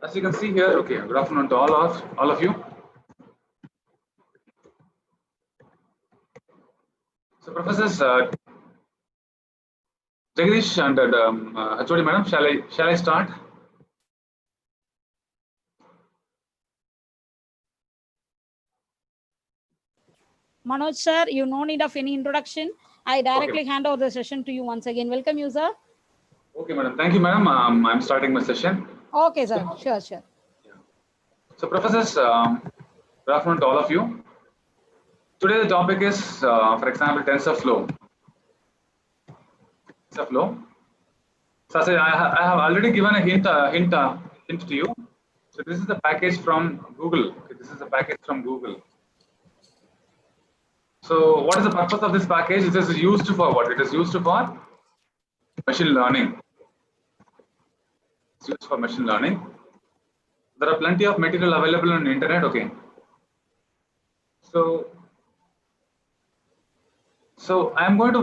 As you can see here, okay, good afternoon to all of you. So, Professors Jagdish and HOD Madam, shall I start? Manoj sir, you no need of any introduction. I directly hand over the session to you once again. Welcome you, sir. Okay, madam. Thank you, madam. I'm starting my session. Okay, sir. Sure. So, professors, good afternoon to all of you. Today the topic is, for example, TensorFlow. TensorFlow. So, I have already given a hint to you. So, this is the package from Google. Okay, this is the package from Google. So, what is the purpose of this package? It is used for what? It is used for machine learning. It's used for machine learning. There are plenty of material available on the internet. Okay. So I'm going to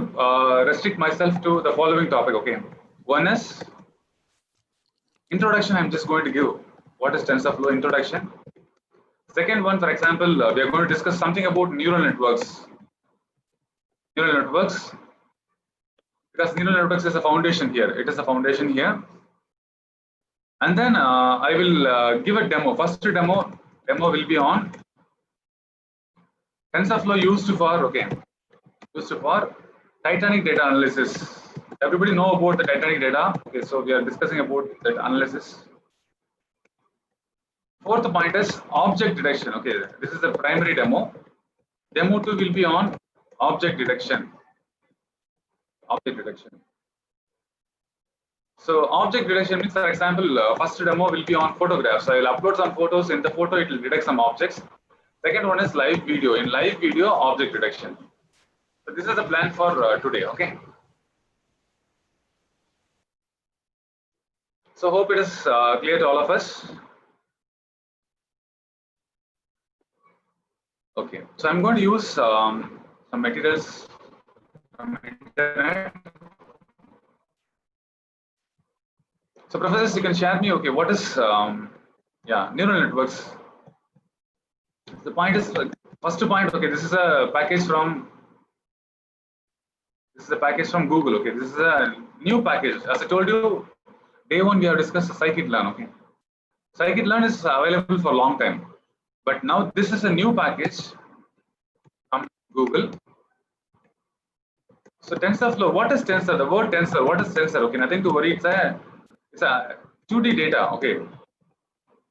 restrict myself to the following topic. Okay. One is introduction. I'm just going to give what is TensorFlow introduction. Second one, for example, we are going to discuss something about neural networks. Neural networks, because neural networks is a foundation here. It is a foundation here. And then I will give a demo. First demo will be on TensorFlow used for Titanic data analysis. Everybody know about the Titanic data. Okay, so we are discussing about that analysis. Fourth point is object detection. Okay, this is the primary demo. Demo 2 will be on object detection. Object detection. So object detection means, for example, first demo will be on photographs. So I will upload some photos. In the photo, it will detect some objects. Second one is live video. In live video, object detection. So this is the plan for today. Okay. So hope it is clear to all of us. Okay, so I'm going to use some materials from internet. So professors, you can share me. Okay, what is neural networks? The point is first point. Okay, this is a package from Google. Okay, this is a new package. As I told you, day one we have discussed scikit-learn. Okay, scikit-learn is available for a long time, but now this is a new package from Google. So TensorFlow, what is tensor? The word tensor, what is tensor? Okay, nothing to worry. It's a 2D data. Okay,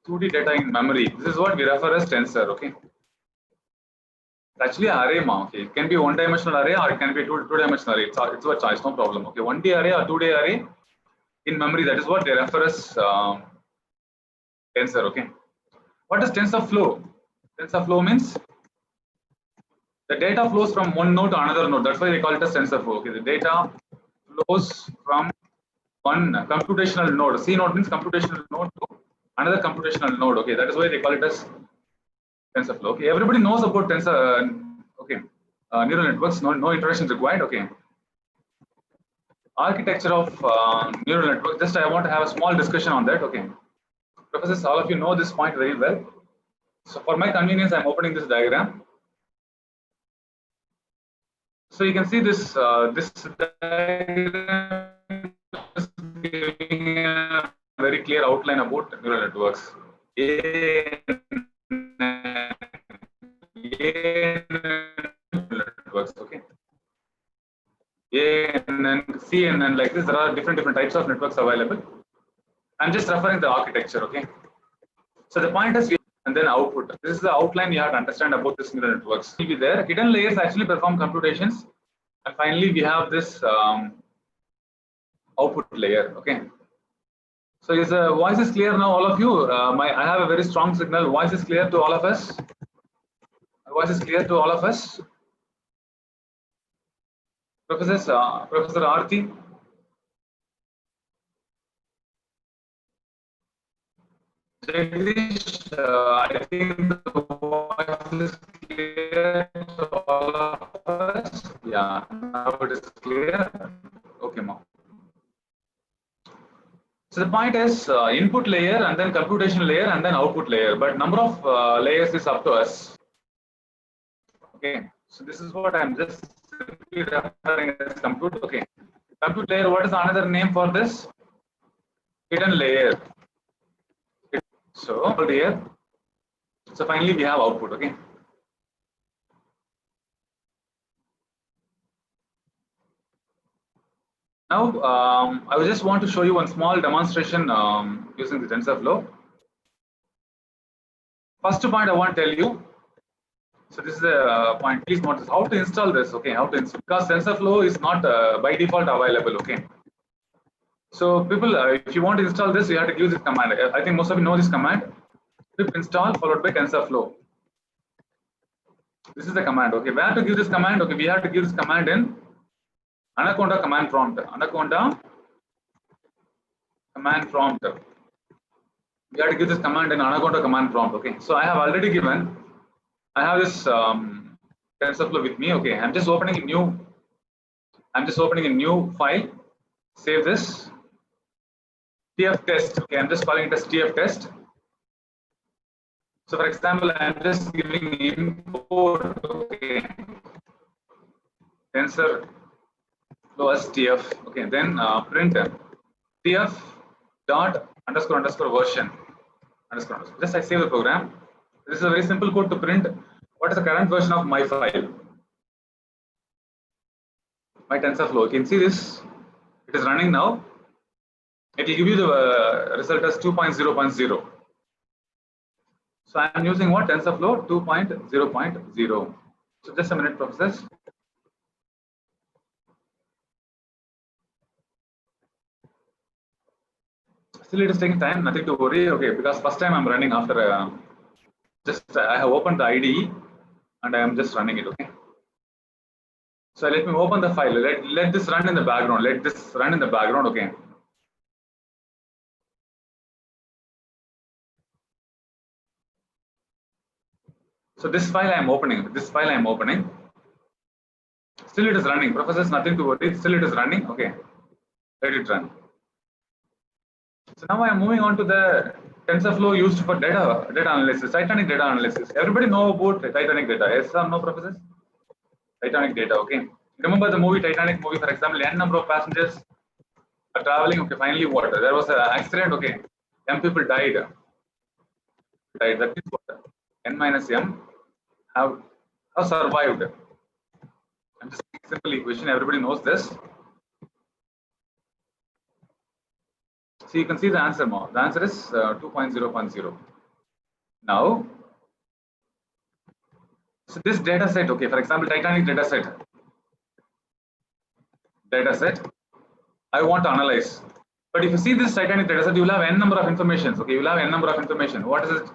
2D data in memory. This is what we refer as tensor. Okay, it's actually an array. Okay, it can be one-dimensional array or it can be two-dimensional array. It's a choice, no problem. Okay, 1D array or 2D array in memory. That is what they refer as tensor. Okay, what is TensorFlow? TensorFlow means the data flows from one node to another node. That's why they call it as TensorFlow. Okay, the data flows from one computational node. C node means computational node to another computational node. Okay, that is why they call it as TensorFlow. Okay, everybody knows about tensor. Neural networks. No introduction required. Okay. Architecture of neural network. Just I want to have a small discussion on that. Okay. Professors, all of you know this point very well. So for my convenience, I'm opening this diagram. So you can see this this diagram is giving a very clear outline about neural networks. Networks, okay. ANN, CNN, like this. There are different types of networks available. I'm just referring the architecture, okay. So the point is, and then output. This is the outline you have to understand about this neural networks. Will be there. Hidden layers actually perform computations, and finally we have this output layer. Okay. So is the voice is clear now, all of you? I have a very strong signal. Voice is clear to all of us. Voice is clear to all of us. Professor Aarti. Jagdish, I think the voice is clear to all of us. Yeah, now it is clear. Okay, ma'am. So the point is input layer and then computation layer and then output layer, but number of layers is up to us. Okay, so this is what I'm just simply referring as compute. Okay, compute layer. What is another name for this? Hidden layer. So here, so finally we have output. Okay. Now I just want to show you one small demonstration using the TensorFlow. First point I want to tell you. So this is a point. Please notice how to install this. Okay, how to install, because TensorFlow is not by default available. Okay. So people, if you want to install this, you have to use this command. I think most of you know this command. Pip install followed by TensorFlow. This is the command. Okay, where to give this command? Okay, we have to give this command in Anaconda command prompt. Anaconda command prompt. We have to give this command in Anaconda command prompt. Okay, so I have already given. I have this TensorFlow with me. Okay, I'm just opening a new. I'm just opening a new file. Save this. TF test. Okay, I'm just calling it as TF test. So for example, I'm just giving import. Okay, TensorFlow as TF. Okay, then print TF dot underscore underscore version underscore underscore. Just I save the program. This is a very simple code to print what is the current version of my file, my TensorFlow. You can see this. It is running now. It will give you the result as 2.0.0. So I am using what? TensorFlow 2.0.0. So just a minute, professors. Still, it is taking time. Nothing to worry. Okay, because first time I'm running after I have opened the IDE and I am just running it. Okay. So let me open the file. Let this run in the background. Let this run in the background. Okay. So this file I am opening. This file I am opening. Still it is running. Professors, nothing to worry. Still it is running. Okay. Let it run. So now I am moving on to the TensorFlow used for data analysis, Titanic data analysis. Everybody know about Titanic data? Yes or no, professors? Titanic data. Okay. Remember the movie Titanic movie, for example, n number of passengers are traveling. Okay. Finally, what? There was an accident. Okay. M people died. That is what? N minus M have survived. I'm just a simple equation. Everybody knows this. So you can see the answer more. The answer is 2.0.0. Now, so this data set, okay, for example, Titanic data set, I want to analyze. But if you see this Titanic data set, you will have n number of information. Okay, you will have n number of information. What is the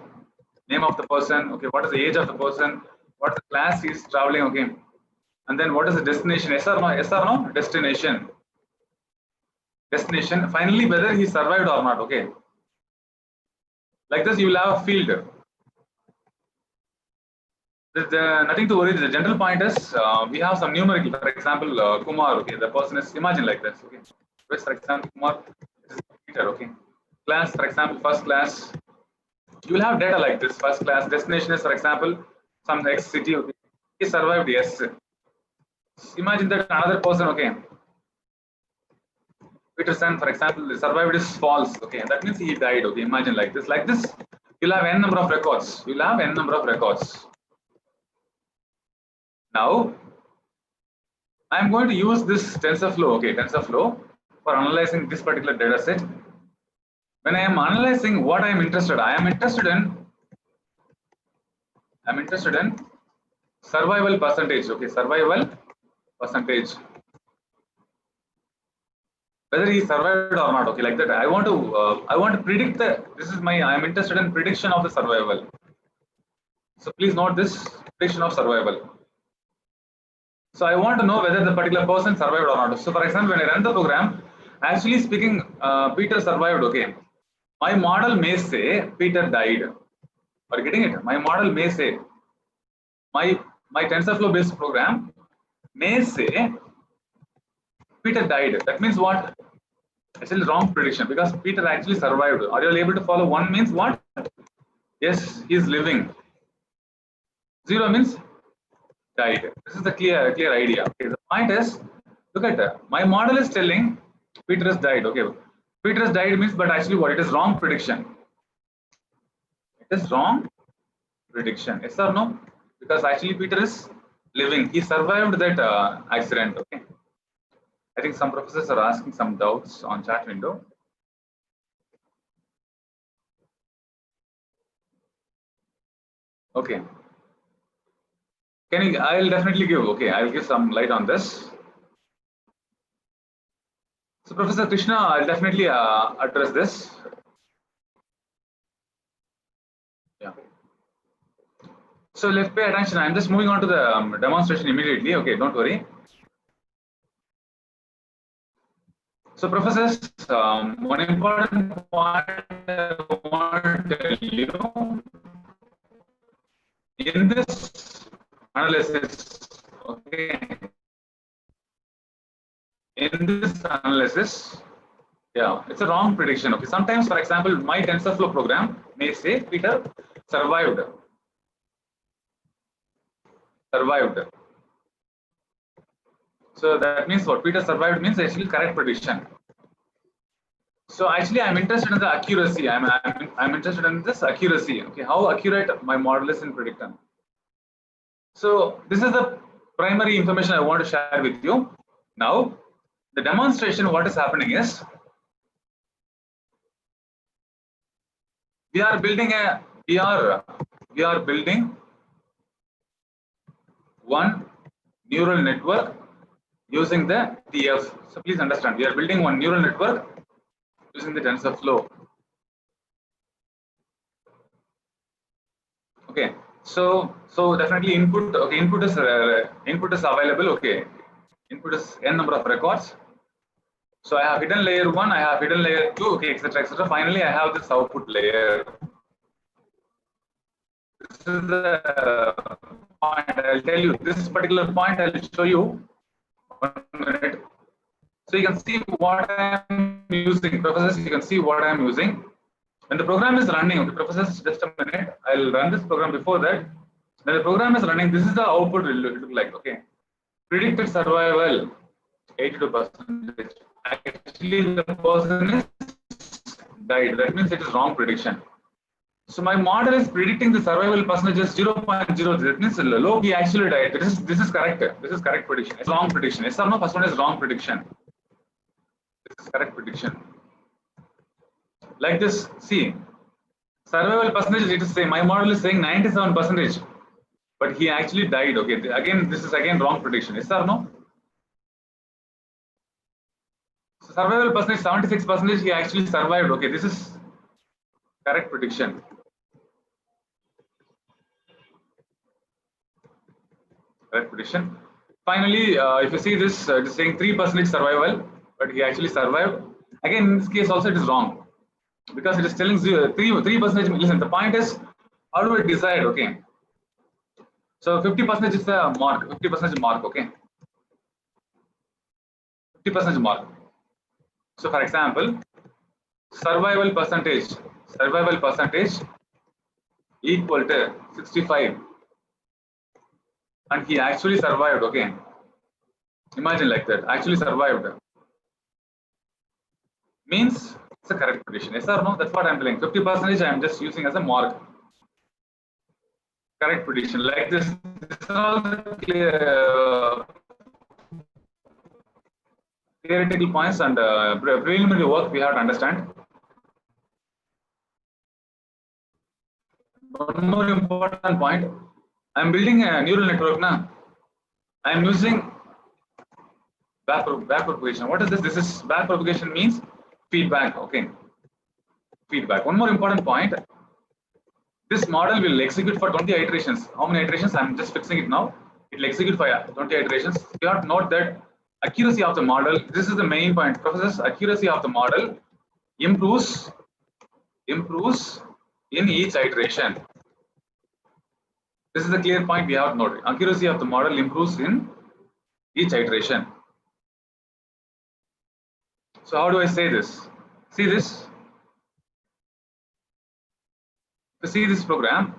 name of the person? Okay, what is the age of the person? What is the class he is traveling? Okay, and then what is the destination? Yes or no? Yes or no? Destination. Finally, whether he survived or not. Okay, like this, you will have a field. Nothing to worry. The general point is we have some numerical. For example, Kumar. Okay, the person is, imagine like this. Okay, for example, Kumar is Peter. Okay, class. For example, first class. You will have data like this. First class. Destination is, for example, some X city. Okay, he survived. Yes. Imagine that another person. Okay, Peterson, for example, survived is false. Okay, that means he died. Okay, imagine like this. Like this, you'll have n number of records. You'll have n number of records. Now, I'm going to use this TensorFlow, okay, TensorFlow for analyzing this particular data set. When I am analyzing what I am interested in survival percentage, okay, survival percentage. Whether he survived or not, okay, like that. I want to predict I am interested in prediction of the survival. So please note this prediction of survival. So I want to know whether the particular person survived or not. So for example, when I run the program, actually speaking, Peter survived. Okay, my model may say Peter died. Are you getting it? My model may say, my TensorFlow based program may say Peter died. That means what? Actually, wrong prediction because Peter actually survived. Are you able to follow? 1 means what? Yes, he is living. 0 means died. This is the clear idea. Okay, the point is, look at that. My model is telling Peter has died. Okay, Peter has died means, but actually, what? It is wrong prediction. It is wrong prediction. Yes or no? Because actually, Peter is living. He survived that accident. Okay. I think some professors are asking some doubts on chat window. Okay. Can you? I'll definitely give. Okay, I'll give some light on this. So, Professor Krishna, I'll definitely address this. Yeah. So let's pay attention. I'm just moving on to the demonstration immediately. Okay, don't worry. So, professors, one important point I want to tell you in this analysis. Okay, in this analysis, yeah, it's a wrong prediction. Okay, sometimes, for example, my TensorFlow program may say Peter survived. So that means what? Peter survived means actually correct prediction. So actually, I'm interested in the accuracy. I'm interested in this accuracy. Okay, how accurate my model is in predicting. So this is the primary information I want to share with you. Now, the demonstration. What is happening is we are building one neural network using the TF. So please understand, we are building one neural network using the TensorFlow. Okay, so definitely input. Okay, input is available. Okay, input is n number of records. So I have hidden layer 1, I have hidden layer 2, okay, etc., etc. Finally, I have this output layer. This is the point. I'll tell you this particular point. I'll show you 1 minute. So you can see what I'm using, professors. You can see what I'm using. When the program is running, okay, professors, just a minute. I'll run this program before that. When the program is running, this is the output will look like. Okay, predicted survival 82%. Actually, the person is died. That means it is wrong prediction. So my model is predicting the survival percentage is 0.0. That means low, he actually died. This is correct. This is correct prediction. It's wrong prediction. Yes or no? First one is wrong prediction. This is correct prediction. Like this, see, survival percentage, it is saying, my model is saying 97%, but he actually died. Okay, again, this is again wrong prediction. Yes or no? So survival percentage 76%, he actually survived. Okay, this is correct prediction. Correct prediction. Finally, if you see this, it is saying 3% survival, but he actually survived. Again, in this case also it is wrong because it is telling 3%. Listen, the point is, how do we decide? Okay, so 50% is the mark. 50% mark. Okay, 50% mark. So, for example, survival percentage equal to 65, and he actually survived. Okay, imagine like that. Actually survived means it's a correct prediction. Yes or no? That's what I'm telling. 50% I'm just using as a mark. Correct prediction. Like this. This is all the clear. Theoretical points and preliminary work we have to understand. One more important point. I'm building a neural network now. I'm using back propagation. What is this? This is back propagation means feedback. Okay. Feedback. One more important point. This model will execute for 20 iterations. How many iterations? I'm just fixing it now. It will execute for 20 iterations. You have to note that accuracy of the model. This is the main point. Professors, accuracy of the model improves in each iteration. This is the clear point we have to note. Accuracy of the model improves in each iteration. So how do I say this? See this? To see this program,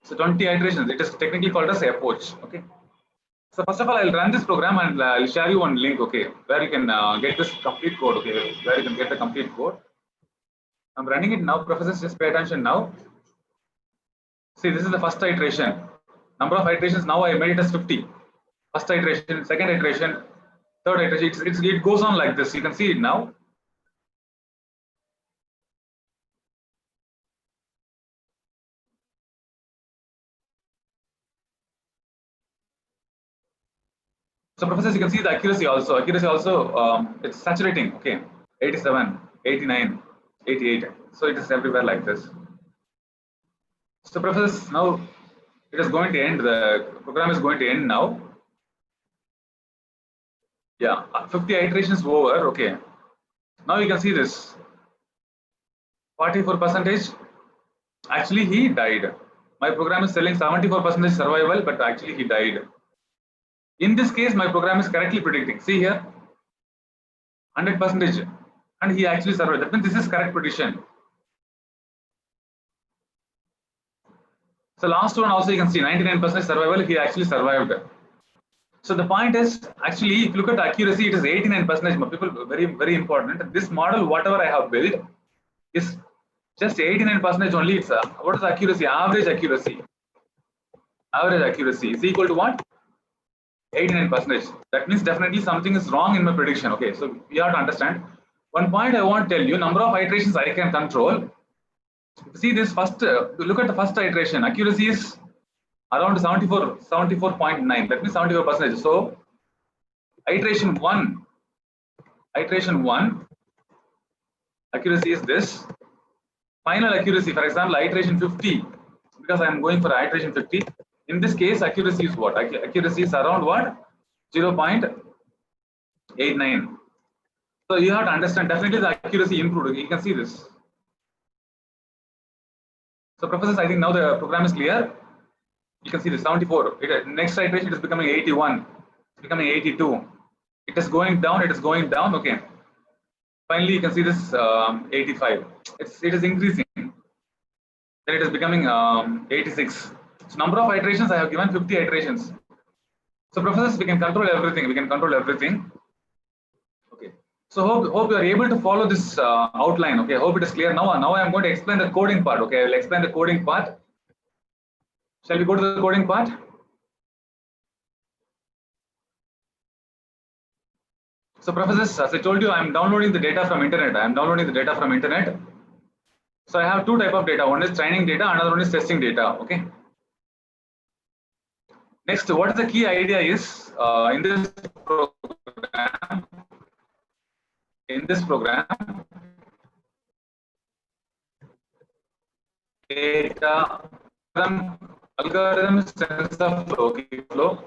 so 20 iterations, it is technically called as approach. Okay. So first of all, I'll run this program and I'll share you one link, okay, where you can get this complete code, okay, where you can get the complete code. I'm running it now. Professors, just pay attention now. See, this is the first iteration. Number of iterations now I made it as 50. First iteration, second iteration, third iteration. It goes on like this. You can see it now. So professors, you can see the accuracy also. Accuracy also, it's saturating. Okay, 87, 89, 88. So it is everywhere like this. So professors, now it is going to end. The program is going to end now. Yeah, 50 iterations over. Okay. Now you can see this. 44%. Actually, he died. My program is selling 74% survival, but actually he died. In this case, my program is correctly predicting. See here, 100%, and he actually survived. That means this is correct prediction. So last one also you can see 99% survival. He actually survived. So the point is, actually, if you look at the accuracy, it is 89%. People, very important. This model, whatever I have built, is just 89% only. It's what is the accuracy? Average accuracy. Average accuracy is equal to what? 89%. That means definitely something is wrong in my prediction. Okay, so we have to understand. One point I want to tell you: number of iterations I can control. See this first. Look at the first iteration. Accuracy is around 74.9. That means 74%. So iteration one, accuracy is this. Final accuracy, for example, iteration 50, because I am going for iteration 50. In this case, accuracy is what? Accuracy is around what? 0.89. So you have to understand, definitely the accuracy improved. You can see this. So professors, I think now the program is clear. You can see the 74. Next iteration is becoming 81. It's becoming 82. It is going down. It is going down. Okay. Finally, you can see this 85. It is increasing. Then it is becoming 86. So number of iterations I have given 50 iterations. So professors, we can control everything. We can control everything. Okay. So hope you are able to follow this outline. Okay. Hope it is clear now. Now I am going to explain the coding part. Okay. I will explain the coding part. Shall we go to the coding part? So professors, as I told you, I am downloading the data from internet. So I have two types of data. One is training data, another one is testing data. Okay. Next, what is the key idea is in this program, data algorithm TensorFlow flow.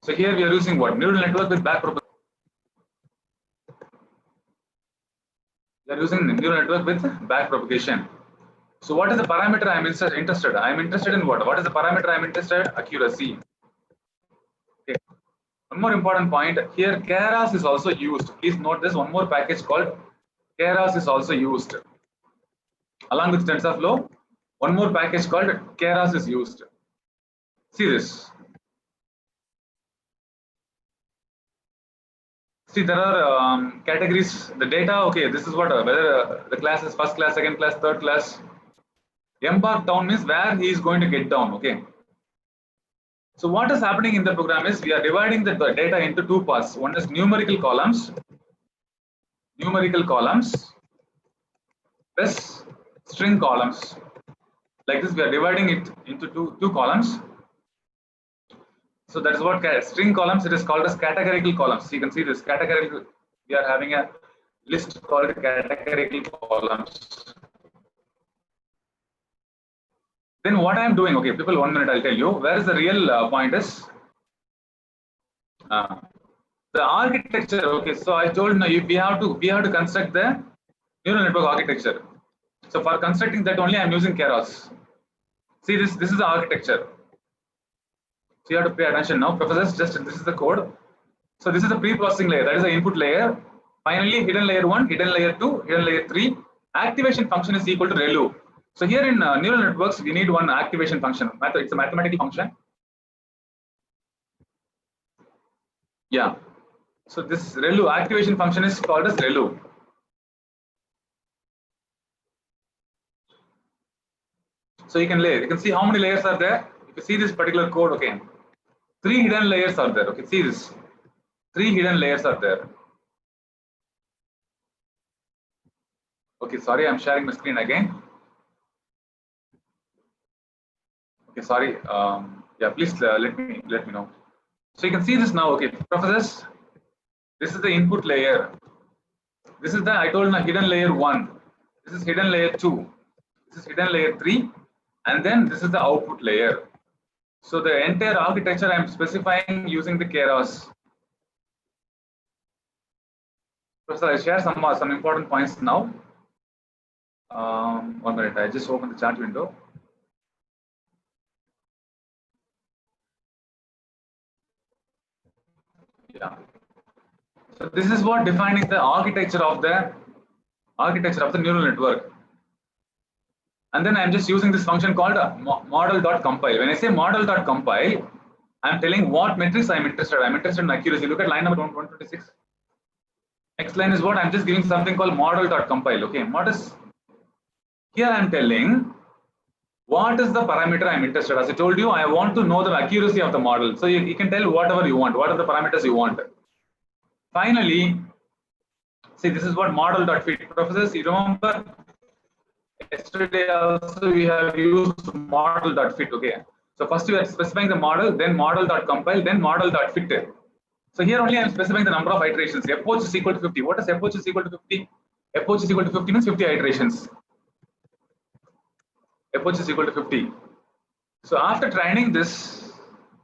So here we are using what? Neural network with backpropagation. We are using neural network with backpropagation. So what is the parameter I am interested? I am interested in what? What is the parameter I am interested? Accuracy. Okay. One more important point here, Keras is also used. Please note this, one more package called Keras is also used. Along with TensorFlow, one more package called Keras is used. See this. See, there are categories, the data, okay, this is what, whether the class is first class, second class, third class. Embark down means where he is going to get down, okay. So what is happening in the program is we are dividing the data into two parts. One is numerical columns plus string columns. Like this, we are dividing it into two columns. So that is what string columns, it is called as categorical columns. So you can see this categorical, we are having a list called categorical columns. Then what I am doing, okay, people, 1 minute, I'll tell you where is the real point is. The architecture, okay, so I told you we have to construct the neural network architecture. So for constructing that only I am using Keras. See this is the architecture. So you have to pay attention now, professors. Just this is the code. So this is the pre-processing layer, that is the input layer. Finally, hidden layer 1, hidden layer 2, hidden layer 3. Activation function is equal to ReLU. So here in neural networks, we need one activation function. It's a mathematical function. Yeah. So this ReLU activation function is called as ReLU. So you can see how many layers are there. If you see this particular code, okay, 3 hidden layers are there. Okay, see this. 3 hidden layers are there. Okay, sorry, I'm sharing my screen again. Okay, sorry. Yeah, please let me know. So you can see this now. Okay, professors, this is the input layer. This is the, I told you, hidden layer 1. This is hidden layer 2. This is hidden layer 3, and then this is the output layer. So the entire architecture I'm specifying using the Keras. Professor, I share some important points now. 1 minute, I just open the chat window. Yeah. So this is what defining the architecture of the neural network. And then I'm just using this function called model.compile. When I say model.compile, I'm telling what metrics I'm interested. I'm interested in accuracy. Look at line number 126. Next line is what I'm just giving something called model.compile. Okay, what is here? I'm telling what is the parameter I'm interested. As I told you, I want to know the accuracy of the model. So you can tell whatever you want, what are the parameters you want. Finally, see, this is what model.fit. Professors, you remember yesterday also we have used model.fit. Okay, so first we are specifying the model, then model.compile, then model.fit. So here only I am specifying the number of iterations. FOH is equal to 50. What is FOH is equal to 50? FOH is equal to 50 means 50 iterations. FOH is equal to 50. So after training this,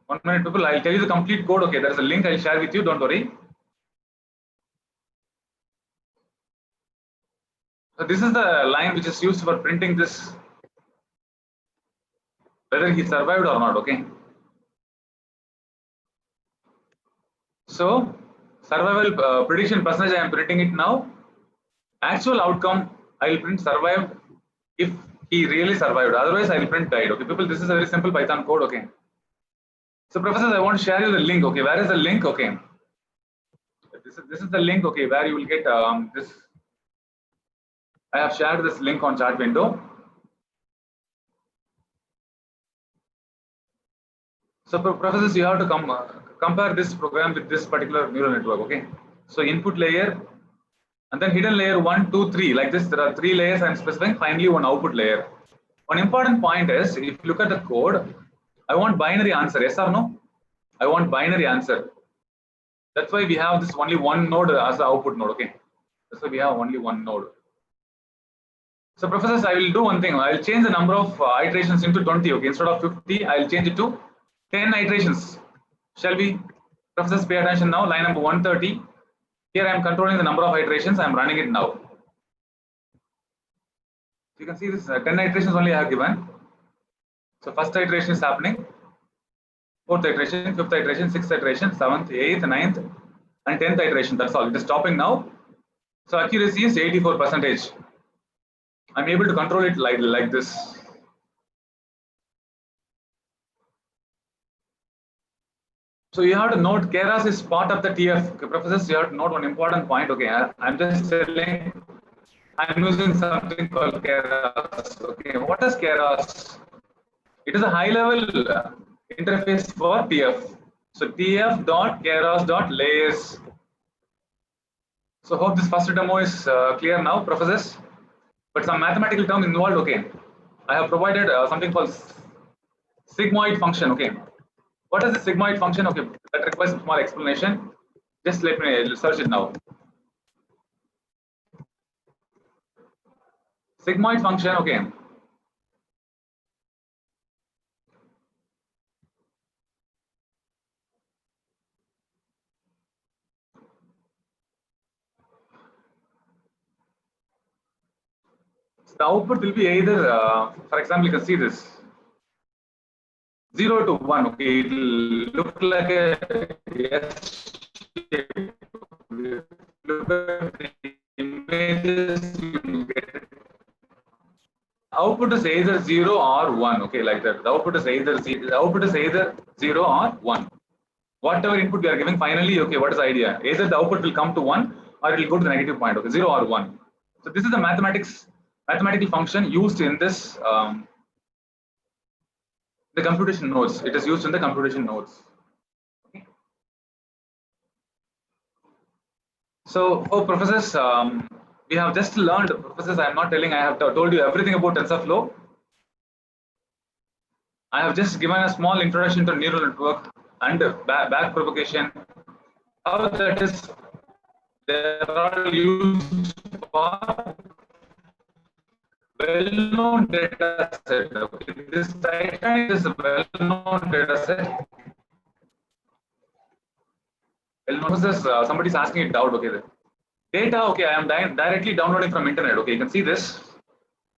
1 minute people, I'll tell you the complete code. Okay, there is a link I'll share with you. Don't worry. So this is the line which is used for printing this, whether he survived or not. Okay. So survival prediction percentage, I am printing it now. Actual outcome, I will print survived if he really survived. Otherwise, I will print died. Okay, people, this is a very simple Python code. Okay. So professors, I want to share you the link. Okay, where is the link? Okay. This is the link. Okay, where you will get this. I have shared this link on chat window. So professors, you have to compare this program with this particular neural network. Okay. So input layer, and then hidden layer 1, 2, 3. Like this, there are 3 layers I'm specifying. Finally, one output layer. One important point is, if you look at the code, I want binary answer. Yes or no? I want binary answer. That's why we have this only one node as the output node. Okay. That's why we have only one node. So professors, I will do one thing. I'll change the number of iterations into 20. Okay. Instead of 50, I'll change it to 10 iterations. Shall we? Professors, pay attention now. Line number 130. Here I am controlling the number of iterations. I am running it now. You can see this 10 iterations only I have given. So first iteration is happening. 4th iteration, 5th iteration, 6th iteration, 7th, 8th, 9th, and 10th iteration. That's all. It is stopping now. So accuracy is 84%. I'm able to control it like this. So you have to note Keras is part of the TF. Okay, professors, you have to note one important point. Okay, I'm just telling, I'm using something called Keras. Okay, what is Keras? It is a high-level interface for TF. So tf.keras.layers. So hope this first demo is clear now, professors. But some mathematical term involved. Okay, I have provided something called sigmoid function. Okay, what is the sigmoid function? Okay, that requires a small explanation. Just let me search it now. Sigmoid function. Okay. The output will be either, for example, you can see this 0 to 1. Okay, it will look like a yes shape. Look at the images, you get output is either 0 or 1. Okay, like that. The output is either 0 or 1. Whatever input we are giving, finally, okay, what is the idea? Either the output will come to 1 or it will go to the negative point. Okay, 0 or 1. So this is the mathematical function used in this the computation nodes. It is used in the computation nodes. Okay. So, professors, we have just learned. Professors, I am not telling. I have told you everything about TensorFlow. I have just given a small introduction to neural network and back propagation. How that is, they are all used for well-known data set. Okay. This Titan is a well-known data set. Well-known. Somebody is asking it out. Okay. Data. Okay. I am directly downloading from internet. Okay. You can see this.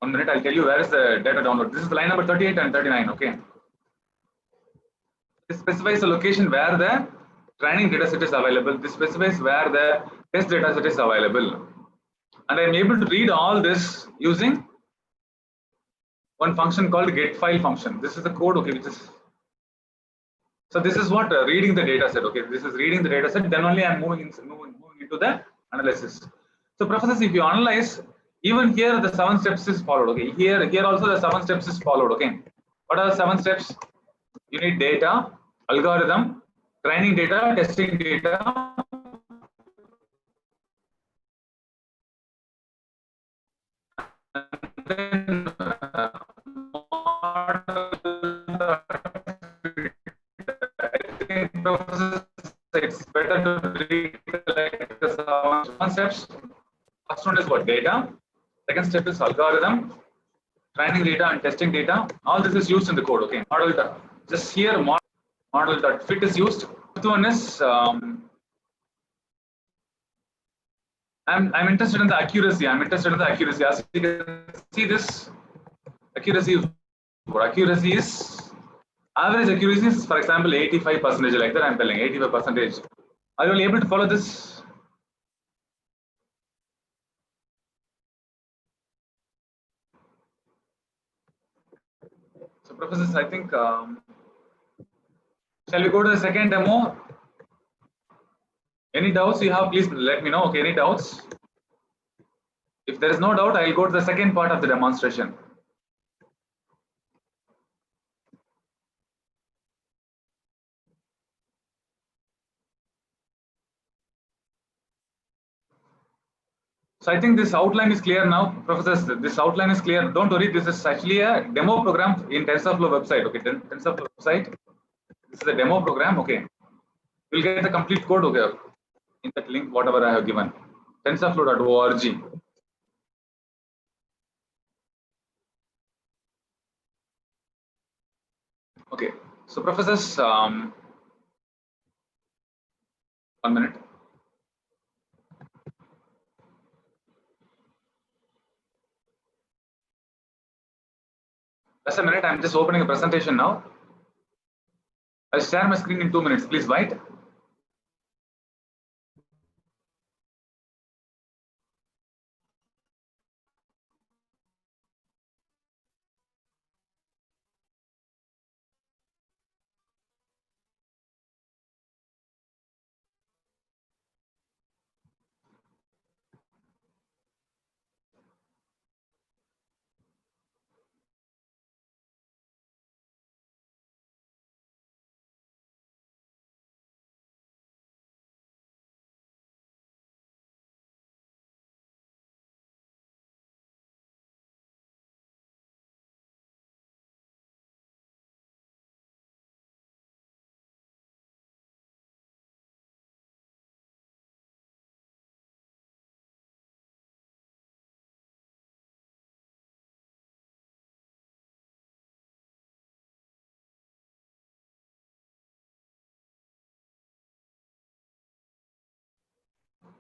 1 minute. I'll tell you where is the data download. This is the line number 38 and 39. Okay. This specifies the location where the training data set is available. This specifies where the test data set is available. And I am able to read all this using one function called getFile function. This is the code, okay, which is, so this is what reading the data set. Okay, this is reading the data set. Then only I am moving into the analysis. So professors, if you analyze, even here the 7 steps is followed. Okay, here also the 7 steps is followed. Okay, what are the 7 steps? You need data, algorithm, training data, testing data, and then it's better to read like the 7 steps. First one is what? Data. Second step is algorithm, training data and testing data. All this is used in the code. Okay, model. Just here model.fit is used. Fifth one is I'm interested in the accuracy. As you can see, this accuracy is average accuracy is, for example, 85%. Like that, I'm telling 85%. Are you able to follow this? So, professors, I think shall we go to the second demo? Any doubts you have, please let me know. Okay, any doubts? If there is no doubt, I'll go to the second part of the demonstration. So I think this outline is clear now, professors. This outline is clear. Don't worry, this is actually a demo program in TensorFlow website. Okay, TensorFlow website. This is a demo program. Okay, you'll get the complete code. Okay, in that link, whatever I have given, TensorFlow.org. Okay, so professors, 1 minute. Just a minute. I'm just opening a presentation now. I'll share my screen in 2 minutes. Please wait.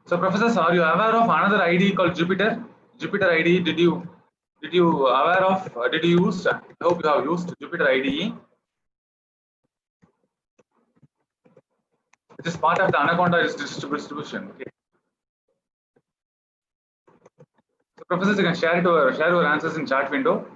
So professors, are you aware of another IDE called Jupyter? Jupyter IDE, did you aware of, did you use, I hope you have used Jupyter IDE. which is part of the Anaconda distribution. Okay. So professors, you can share your answers in chat window.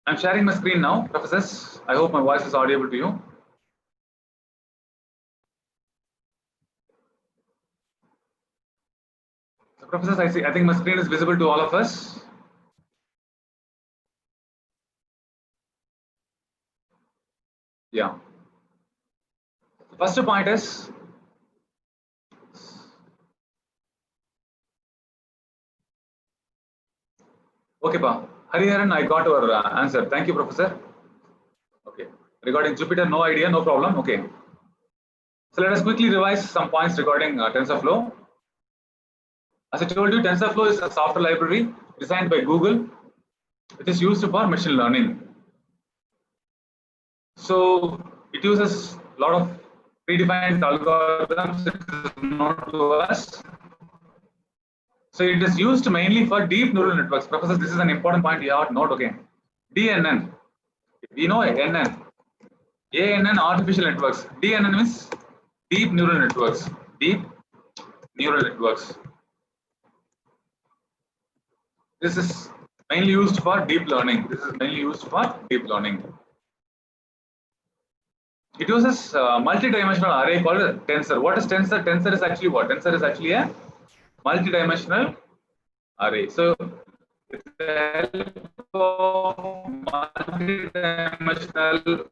I'm sharing my screen now, professors. I hope my voice is audible to you. So professors, I think my screen is visible to all of us. Yeah. The first point is, okay, Pa. Hariharan, I got your answer. Thank you, professor. Okay. Regarding Jupyter, no idea, no problem. Okay. So let us quickly revise some points regarding TensorFlow. As I told you, TensorFlow is a software library designed by Google. It is used for machine learning. So it uses a lot of predefined algorithms. It is known to us. So it is used mainly for deep neural networks. Professor, this is an important point you have to note. Okay. DNN. We know NN. ANN artificial networks. DNN means deep neural networks. Deep neural networks. This is mainly used for deep learning. This is mainly used for deep learning. It uses a multi-dimensional array called a tensor. What is tensor? Tensor is actually what? Tensor is actually a multi-dimensional array. So with the help of multi-dimensional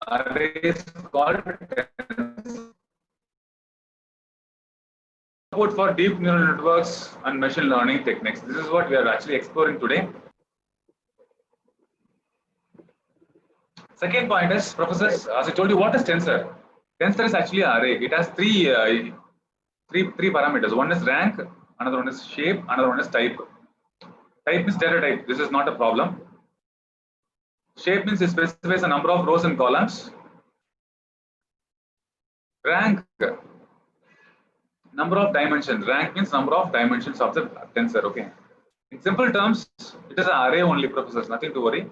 arrays called tensor. Support for deep neural networks and machine learning techniques. This is what we are actually exploring today. Second point is, professors, as I told you, what is tensor? Tensor is actually an array. It has three parameters. One is rank, another one is shape, another one is type. Type is data type. This is not a problem. Shape means it specifies a number of rows and columns. Rank, number of dimensions. Rank means number of dimensions of the tensor. Okay. In simple terms, it is an array only, professors. Nothing to worry.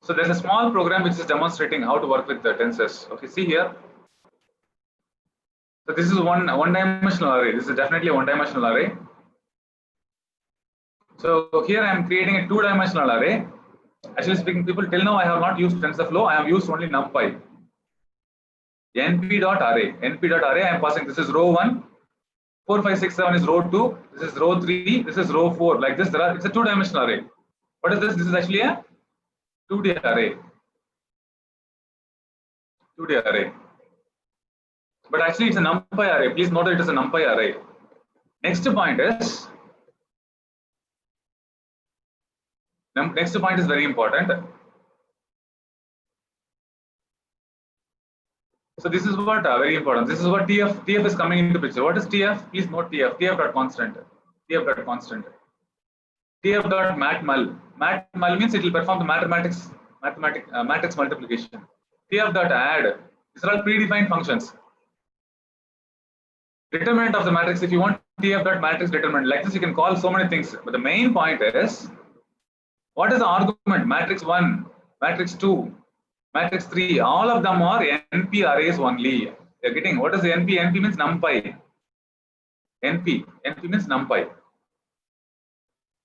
So there's a small program which is demonstrating how to work with the tensors. Okay, see here. So this is one dimensional array. This is definitely a one-dimensional array. So here I am creating a two-dimensional array. Actually speaking, people till now I have not used TensorFlow. I have used only NumPy. np.array. np.array. I am passing. This is row 1. 4, 5, 6, 7 is row 2. This is row 3. This is row 4. Like this, it's a two-dimensional array. What is this? This is actually a 2D array. 2D array. But actually it's a NumPy array. Please note that it is a NumPy array. Next point is very important. So this is what very important. This is what TF is coming into picture. What is TF? Please note TF. TF.constant. TF.constant. TF.matmul. Matmul means it will perform the matrix multiplication. TF.add. These are all predefined functions. Determinant of the matrix. If you want TF.matrix determinant, like this, you can call so many things. But the main point is, what is the argument? Matrix 1, matrix 2, matrix 3. All of them are NP arrays only. You're getting what is the NP? NP means NumPy. NP means NumPy.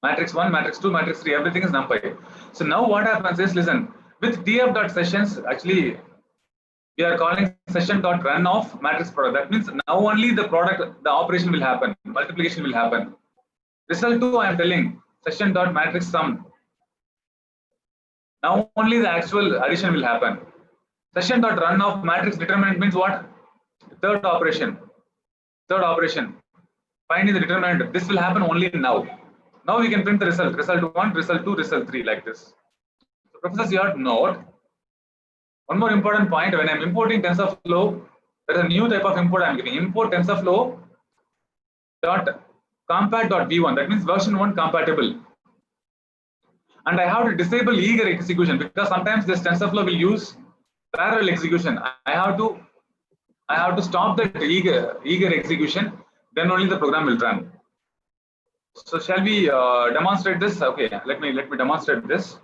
Matrix 1, matrix 2, matrix 3. Everything is NumPy. So now what happens is, listen, with TF.sessions, actually, we are calling session.run of matrix product. That means now only the operation will happen, multiplication will happen. Result 2, I am telling session.matrix sum. Now only the actual addition will happen. Session.run of matrix determinant means what? Third operation. Finding the determinant. This will happen only now. Now we can print the result. Result 1, result 2, result 3 like this. So professors, you have to note one more important point. When I'm importing TensorFlow, there is a new type of import I'm giving. Import TensorFlow .compat.v1. That means version 1 compatible. And I have to disable eager execution because sometimes this TensorFlow will use parallel execution. I have to stop that eager execution. Then only the program will run. So shall we demonstrate this? Okay, let me demonstrate this.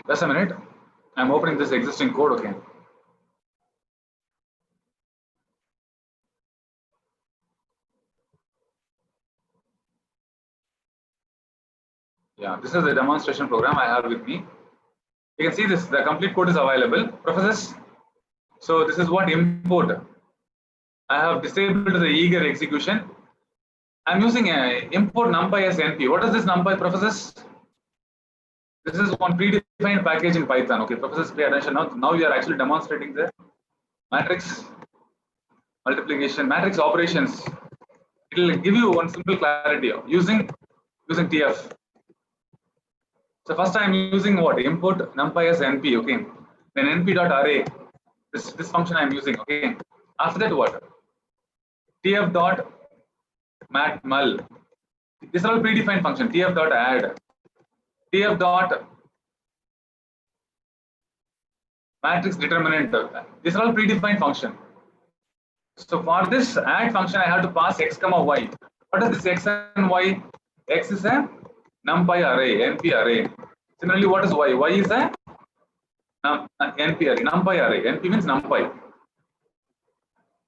Just a minute. I'm opening this existing code. Okay. Yeah, this is the demonstration program I have with me. You can see this. The complete code is available. Professors. So this is what import. I have disabled the eager execution. I'm using a import numpy as NP. What is this numpy, professors? This is one predefined package in Python. Okay, professors, pay attention now. Now we are actually demonstrating the matrix multiplication, matrix operations. It will give you one simple clarity using TF. So first I'm using what? Import numpy as NP. Okay, then np.array. This function I'm using. Okay. After that what? TF dot mat mul. These are all predefined function. TF dot add. TF dot matrix determinant. These are all predefined function. So for this add function, I have to pass x comma y. What is this x and y? X is a numpy array, NP array. Similarly, what is y? Y is a NP array, numpy array. NP means numpy.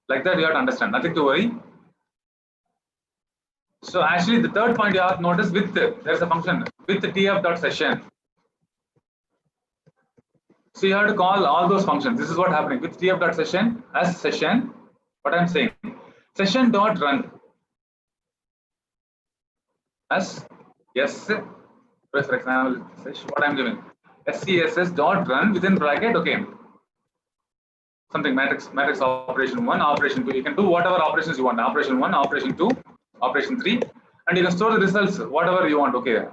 Like that, you have to understand. Nothing to worry. So actually, the third point you have to notice with there is a function with the tf.session. So you have to call all those functions. This is what happening with tf.session as session. What I'm saying, session dot run as yes. For example, what I'm giving scss dot run within bracket. Okay, something matrix operation 1, operation 2. You can do whatever operations you want. Operation 1, operation 2, operation 3, and you can store the results whatever you want. Okay,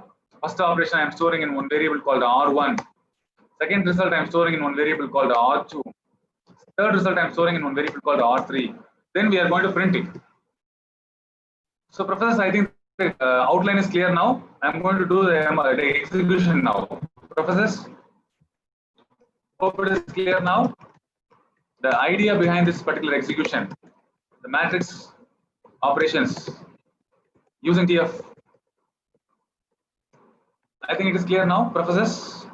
first operation I'm storing in one variable called R1. Second result I'm storing in one variable called R2. Third result I'm storing in one variable called R3. Then we are going to print it. So professors, I think the outline is clear now. I'm going to do the execution now. Professors, hope it is clear now. The idea behind this particular execution, the matrix operations using TF. I think it is clear now, professors.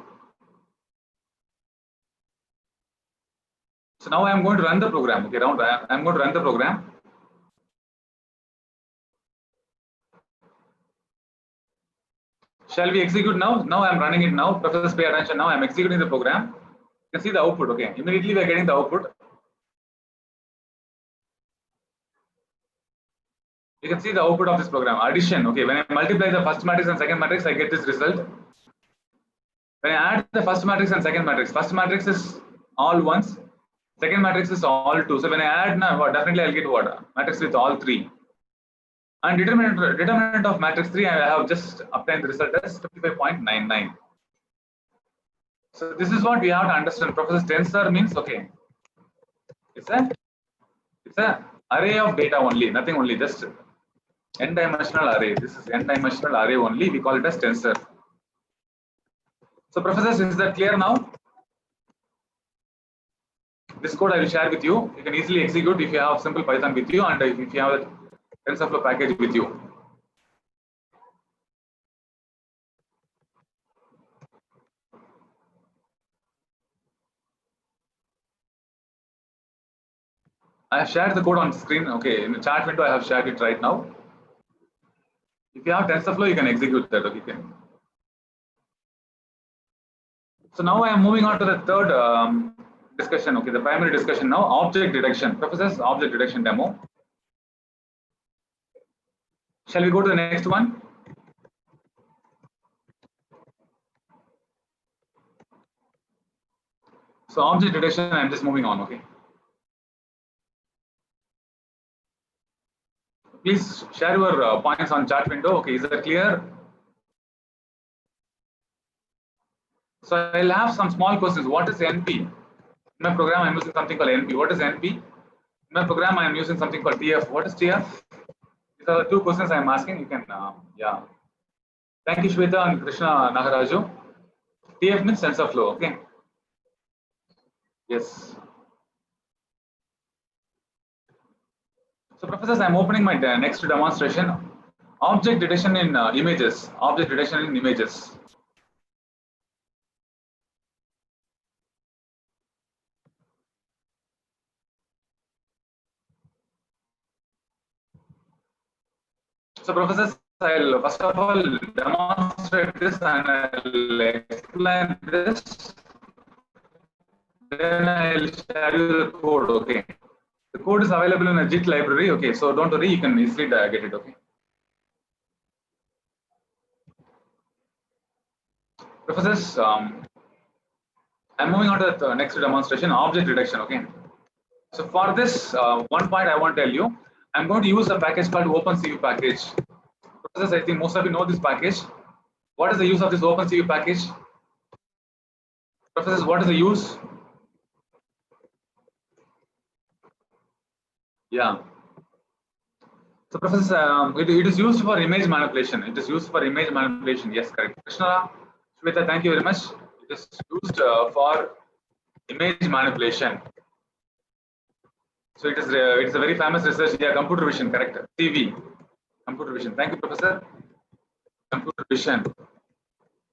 So now I am going to run the program. Okay, I'm going to run the program. Shall we execute now? Now I'm running it now. Professors, pay attention now. I'm executing the program. You can see the output. Okay, immediately we are getting the output. You can see the output of this program. Addition. Okay, when I multiply the first matrix and second matrix, I get this result. When I add the first matrix and second matrix is all ones. Second matrix is all two. So when I add now, definitely I'll get what? Matrix with all three. And determinant of matrix 3, I have just obtained the result as 55.99. So this is what we have to understand. Professor, tensor means okay. It's a array of data only, nothing only, just n-dimensional array. This is n-dimensional array only. We call it as tensor. So professors, is that clear now? This code I will share with you. You can easily execute if you have simple Python with you and if you have a TensorFlow package with you. I have shared the code on screen. Okay, in the chat window, I have shared it right now. If you have TensorFlow, you can execute that. Okay. So now I am moving on to the third discussion. Okay, the primary discussion now, object detection. Professors, object detection demo. Shall we go to the next one? So object detection, I'm just moving on. Okay. Please share your points on chat window. Okay, is that clear? So I'll have some small questions. What is NP? In my program, I'm using something called NP. What is NP? In my program, I'm using something called TF. What is TF? These These are the two questions I am asking. You can, yeah. Thank you, Shweta and Krishna Nagaraju. TF means TensorFlow. Okay. Yes. So, professors, I am opening my next demonstration. Object detection in images. Object detection in images. So, professors, I'll first of all demonstrate this and I'll explain this. Then I'll share you the code. Okay. The code is available in a JIT library. Okay. So don't worry, you can easily get it. Okay. Professors, I'm moving on to the next demonstration, object detection. Okay. So for this one point, I want to tell you, I'm going to use a package called OpenCV package. Professors, I think most of you know this package. What is the use of this OpenCV package? Professors, what is the use? Yeah. So, professors, it is used for image manipulation. It is used for image manipulation. Yes, correct. Krishna, Shweta, thank you very much. It is used for image manipulation. So it is a very famous research. Yeah, computer vision, correct. CV, computer vision. Thank you, professor. Computer vision,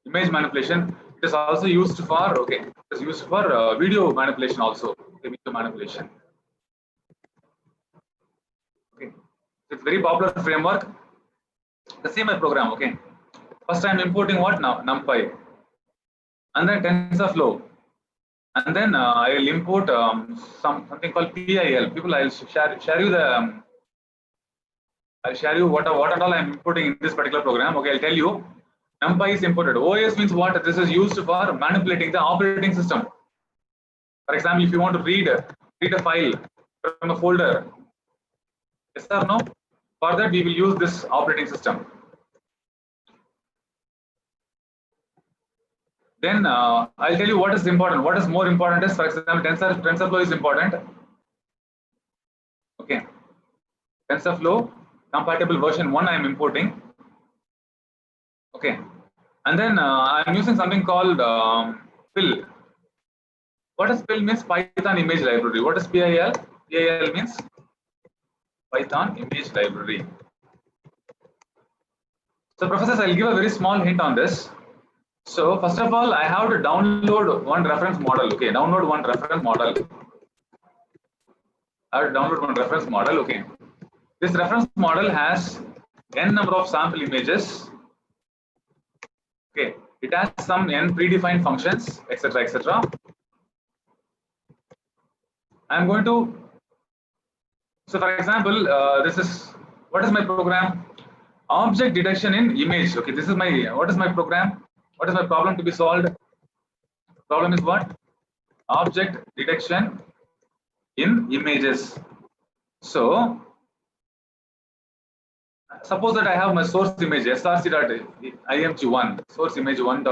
image manipulation. It is also used for it is used for video manipulation also. Video manipulation. Okay, it's very popular framework. The same program. Okay. First, I'm importing what now? NumPy, and then TensorFlow, and then I'll import something called PIL. People, I'll share you the. I'll share you what and all I'm importing in this particular program. Okay, I'll tell you. NumPy is imported. OS means what? This is used for manipulating the operating system. For example, if you want to read a file from a folder, yes or no? For that, we will use this operating system. Then I'll tell you what is important. What is more important is, for example, TensorFlow is important. Okay, TensorFlow compatible version 1 I am importing. Okay, and then I'm using something called PIL. What does PIL means? Python image library. What is PIL? PIL means Python image library. So, professors, I'll give a very small hint on this. So, first of all, I have to download one reference model. Okay, download one reference model. I have to download one reference model. Okay, this reference model has n number of sample images. Okay, it has some n predefined functions, etc., etc. I'm going to. So, for example, this is what is my program? Object detection in image. Okay, this is my what is my program? What is my problem to be solved? Problem is what? Object detection in images. So, suppose that I have my source image src.img1 source image 1.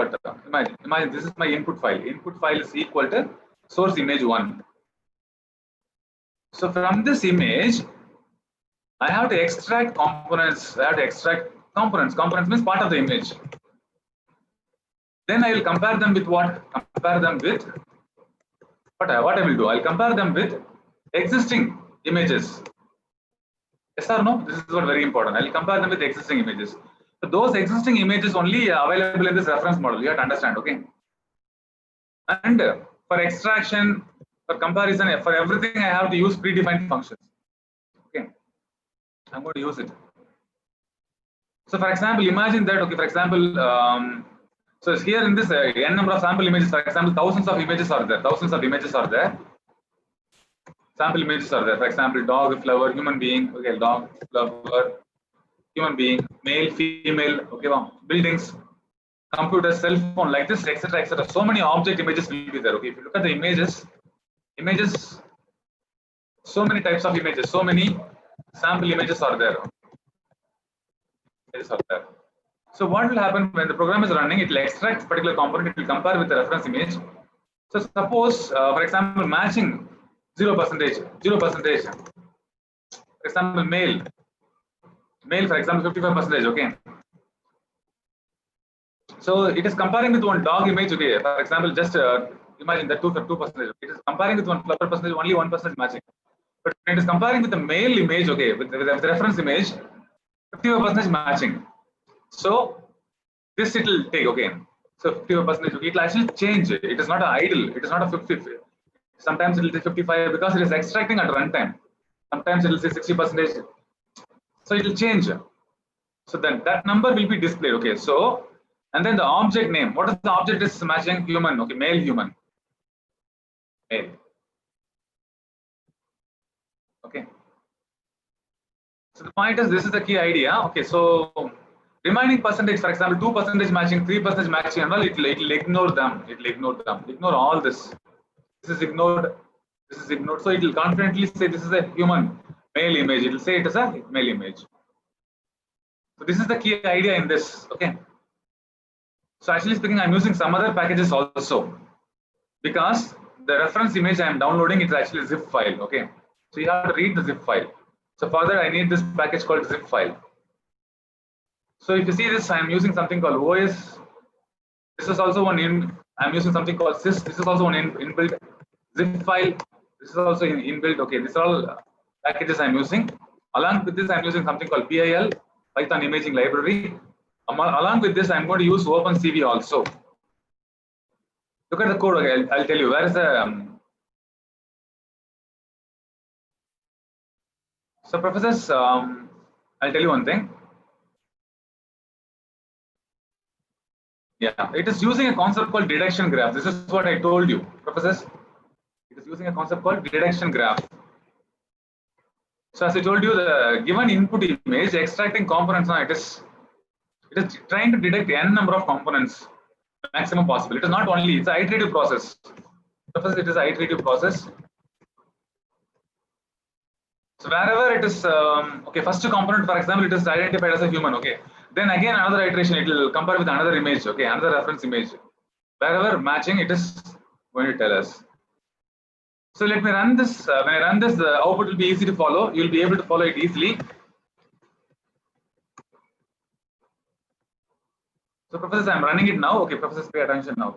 Imagine this is my input file. Input file is equal to source image 1. So, from this image, I have to extract components. I have to extract components. Components means part of the image. Then I will compare them with what? Compare them with what I will do? I'll compare them with existing images. Yes or no? This is what very important. I'll compare them with existing images. So those existing images only available in this reference model. You have to understand, okay? And for extraction, for comparison, for everything, I have to use predefined functions. Okay, I'm going to use it. So, for example, imagine that. Okay, for example. So here in this n number of sample images, for example, thousands of images are there. Thousands of images are there. Sample images are there. For example, dog, flower, human being. Okay, dog, flower, human being, male, female. Okay, well, buildings, computer, cell phone, like this, etc., etc. So many object images will be there. Okay, if you look at the images, so many types of images, so many sample images are there. So what will happen when the program is running? It will extract particular component, it will compare with the reference image. So suppose, for example, matching 0%, 0%. For example, male. Male, for example, 55%. Okay. So it is comparing with one dog image. Okay. For example, just imagine that 2%. It is comparing with one flipper percentage, only 1% matching. But when it is comparing with the male image, okay, with the reference image, 55% matching. So this it will take, okay. So 55%, it will actually change. It is not an idle. It is not a 50. Sometimes it will take 55 because it is extracting at runtime. Sometimes it will say 60%. So it will change. So then that number will be displayed. Okay. So and then the object name. What is the object is matching? Human. Okay, male human. Male. Okay. So the point is, this is the key idea. Okay, so remaining percentage, for example, 2% matching, 3% matching, and well, it will ignore them. It will ignore them. Ignore all this. This is ignored. This is ignored. So it will confidently say this is a human male image. It will say it is a male image. So this is the key idea in this. Okay. So actually speaking, I'm using some other packages also because the reference image I am downloading is actually a zip file. Okay. So you have to read the zip file. So further, I need this package called zip file. So if you see this, I am using something called OS. This is also one in. I'm using something called sys. This is also one inbuilt zip file. This is also inbuilt. Okay, these are all packages I'm using. Along with this, I'm using something called PIL, Python Imaging Library. Along with this, I'm going to use OpenCV also. Look at the code. Okay, I'll tell you. Where is the so professors? I'll tell you one thing. Yeah, it is using a concept called deduction graph. This is what I told you, professors. It is using a concept called deduction graph. So as I told you, the given input image extracting components now, it is trying to detect n number of components, maximum possible. It is not only, it's an iterative process. Professor, it is an iterative process. So wherever it is, okay, first component, for example, it is identified as a human, okay. Then again another iteration, it will compare with another image, okay, another reference image. Wherever matching, it is going to tell us. So let me run this. When I run this, the output will be easy to follow. You'll be able to follow it easily. So professors, I'm running it now. Okay, professors, pay attention now.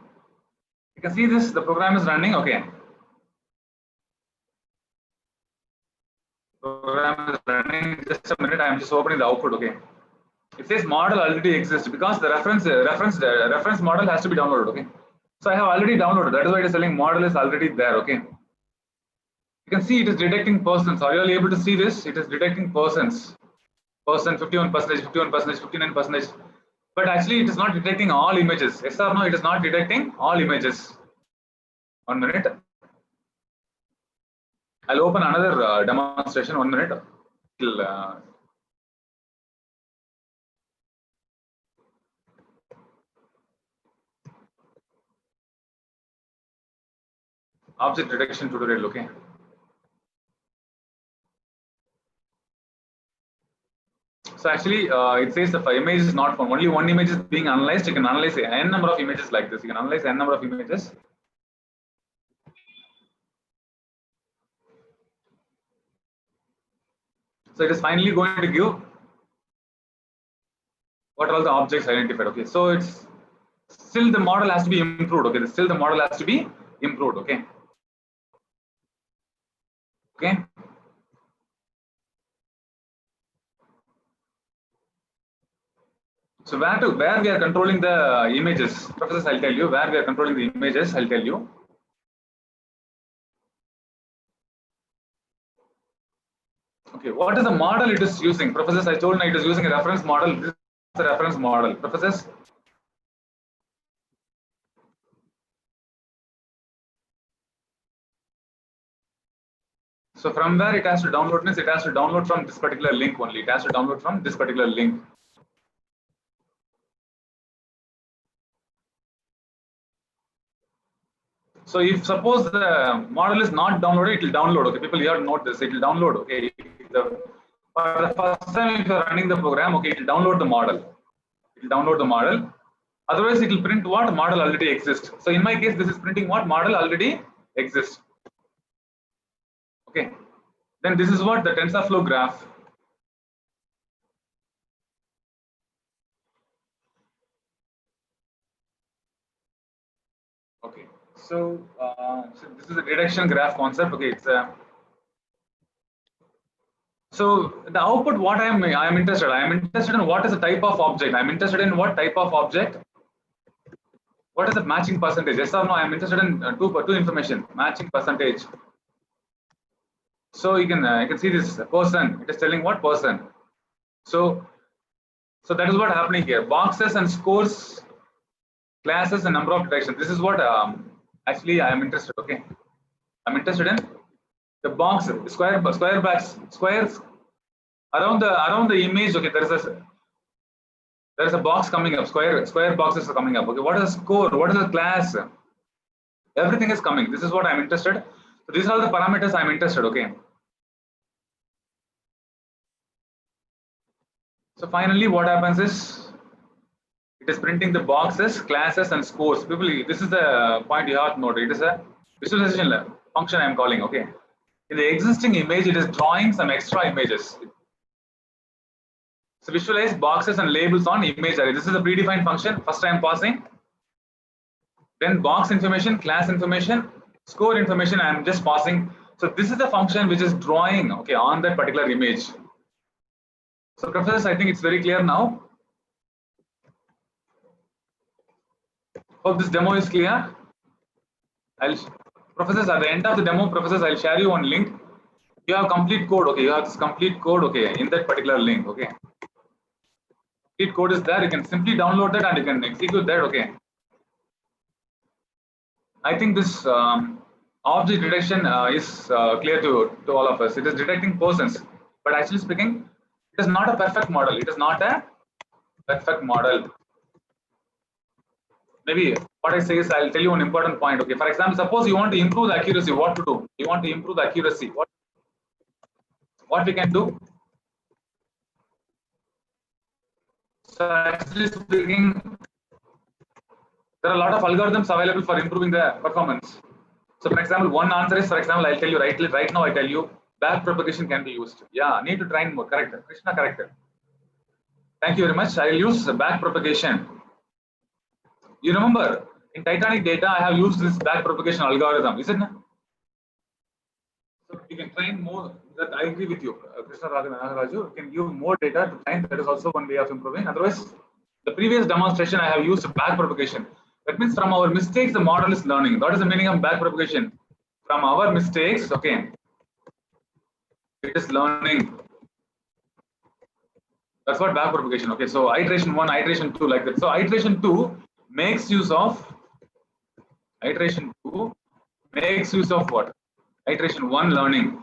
You can see this, the program is running, okay. Program is running, just a minute, I'm just opening the output, okay. It says model already exists because the reference model has to be downloaded, okay. So I have already downloaded, that is why it is telling model is already there, okay. You can see it is detecting persons. Are you all able to see this? It is detecting persons. Person 51%, 51%, 59%. But actually it is not detecting all images. Yes or no, it is not detecting all images. 1 minute. I'll open another demonstration. 1 minute. Object detection tutorial, okay. So actually, it says the image is not found. Only one image is being analyzed. You can analyze n number of images like this. You can analyze n number of images. So it is finally going to give what are all the objects identified. Okay, so it's still the model has to be improved. Okay, still the model has to be improved. Okay. Okay. So where we are controlling the images, professors, I'll tell you where we are controlling the images. I'll tell you. Okay, what is the model it is using, professors? I told you it is using a reference model. This is the reference model, professors. So from where it has to download means it has to download from this particular link only. It has to download from this particular link. So if suppose the model is not downloaded, it will download. Okay, people, you have to note this. It will download. Okay, for the first time if you are running the program, okay, it will download the model. It will download the model. Otherwise, it will print what model already exists. So in my case, this is printing what model already exists. Okay. Then this is what the TensorFlow graph. Okay, so this is a detection graph concept. Okay, it's so the output. What I am interested. I am interested in what is the type of object. I am interested in what type of object. What is the matching percentage? Yes or no? I am interested in two information. Matching percentage. So you can see this person. It is telling what person. So that is what happening here. Boxes and scores, classes and number of detections. This is what actually I am interested. Okay, I'm interested in the box squares around the image. Okay, there is a box coming up. Square boxes are coming up. Okay, what is the score? What is the class? Everything is coming. This is what I'm interested. So these are the parameters I'm interested. Okay. So finally, what happens is it is printing the boxes, classes, and scores. People, this is the point you have to note. It is a visualization function I'm calling. Okay. In the existing image, it is drawing some extra images. So visualize boxes and labels on image array. This is a predefined function. First I am passing. Then box information, class information, score information I am just passing. So this is the function which is drawing, okay, on that particular image. So professors, I think it's very clear now. Hope this demo is clear. Professors, at the end of the demo, professors, I'll share you one link. You have complete code, okay. You have this complete code, okay, in that particular link, okay. Complete code is there. You can simply download that and you can execute that, okay. I think this object detection is clear to all of us. It is detecting persons, but actually speaking, it is not a perfect model. It is not a perfect model. Maybe what I say is, I'll tell you one important point. Okay, for example, suppose you want to improve the accuracy. What to do? You want to improve the accuracy. What we can do? So actually speaking, there are a lot of algorithms available for improving the performance. So for example, one answer is, for example, I'll tell you right now, I tell you back propagation can be used. Yeah, need to train more. Correct. Krishna, correct. Thank you very much. I will use back propagation. You remember in Titanic data, I have used this back propagation algorithm, isn't it? So you can train more. That I agree with you, Krishna Raju. You can give more data to train. That is also one way of improving. Otherwise, the previous demonstration I have used back propagation. That means from our mistakes, the model is learning. That is the meaning of back propagation. From our mistakes, okay, it is learning. That's what back propagation. Okay, so iteration 1, iteration 2, like that. So iteration 2 makes use of what? Iteration 1 learning.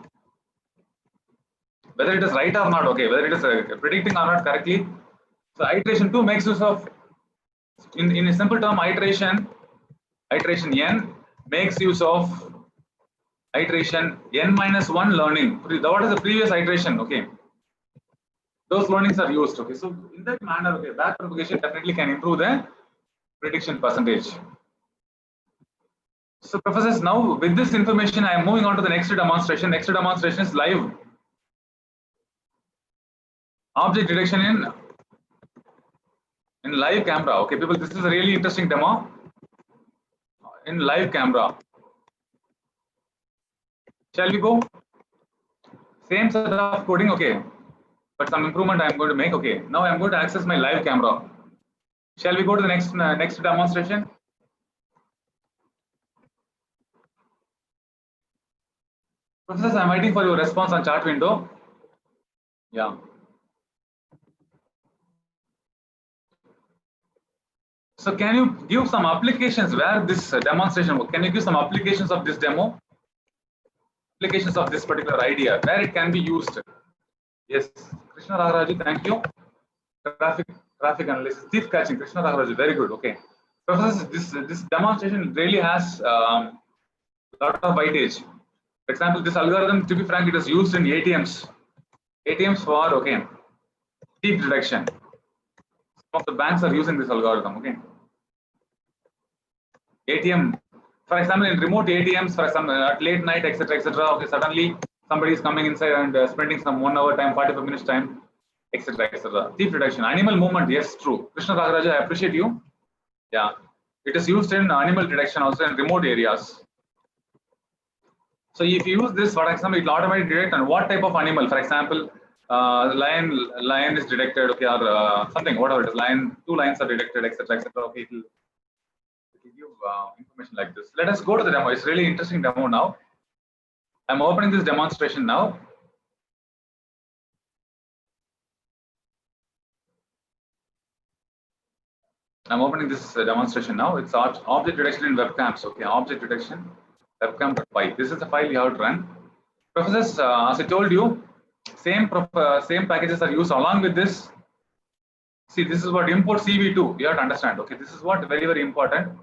Whether it is right or not, okay, whether it is predicting or not correctly. So iteration 2 makes use of, in a simple term, iteration n makes use of iteration n-1 learning. What is the previous iteration? Okay, those learnings are used. Okay, so in that manner, okay, back propagation definitely can improve the prediction percentage. So professors, now with this information, I am moving on to the next demonstration. Next demonstration is live object detection in live camera. Okay, people, this is a really interesting demo in live camera. Shall we go? Same set of coding, okay, but some improvement I am going to make. Okay, now I am going to access my live camera. Shall we go to the next demonstration? Professors, I am waiting for your response on chat window. Yeah. So can you give some applications where this demonstration works? Can you give some applications of this demo? Applications of this particular idea, where it can be used? Yes, Krishna Ragharaji, thank you. Traffic analysis, thief catching, Krishna Ragharaji, very good. Okay. Professors, this demonstration really has a lot of weightage. For example, this algorithm, to be frank, it is used in ATMs. ATMs for, okay, thief detection. Some of the banks are using this algorithm, okay. ATM, for example, in remote ATMs, for example, at late night, etc., okay, suddenly somebody is coming inside and spending some 1 hour time, 45 minutes time, etc., etc. Thief detection, animal movement, yes, true. Krishna Ragharaja, I appreciate you. Yeah. It is used in animal detection also in remote areas. So if you use this, for example, it will automatically detect on what type of animal. For example, lion is detected, okay, or something, whatever it is. Two lions are detected, etc., etc. Okay, it will give information like this. Let us go to the demo. It's really interesting demo now. I'm opening this demonstration now. I'm opening this demonstration now. It's object detection in webcams. Okay, object detection webcam.py. This is the file you have to run. Professors, as I told you, same packages are used along with this. See, this is what import CV2. You have to understand. Okay, this is what very important.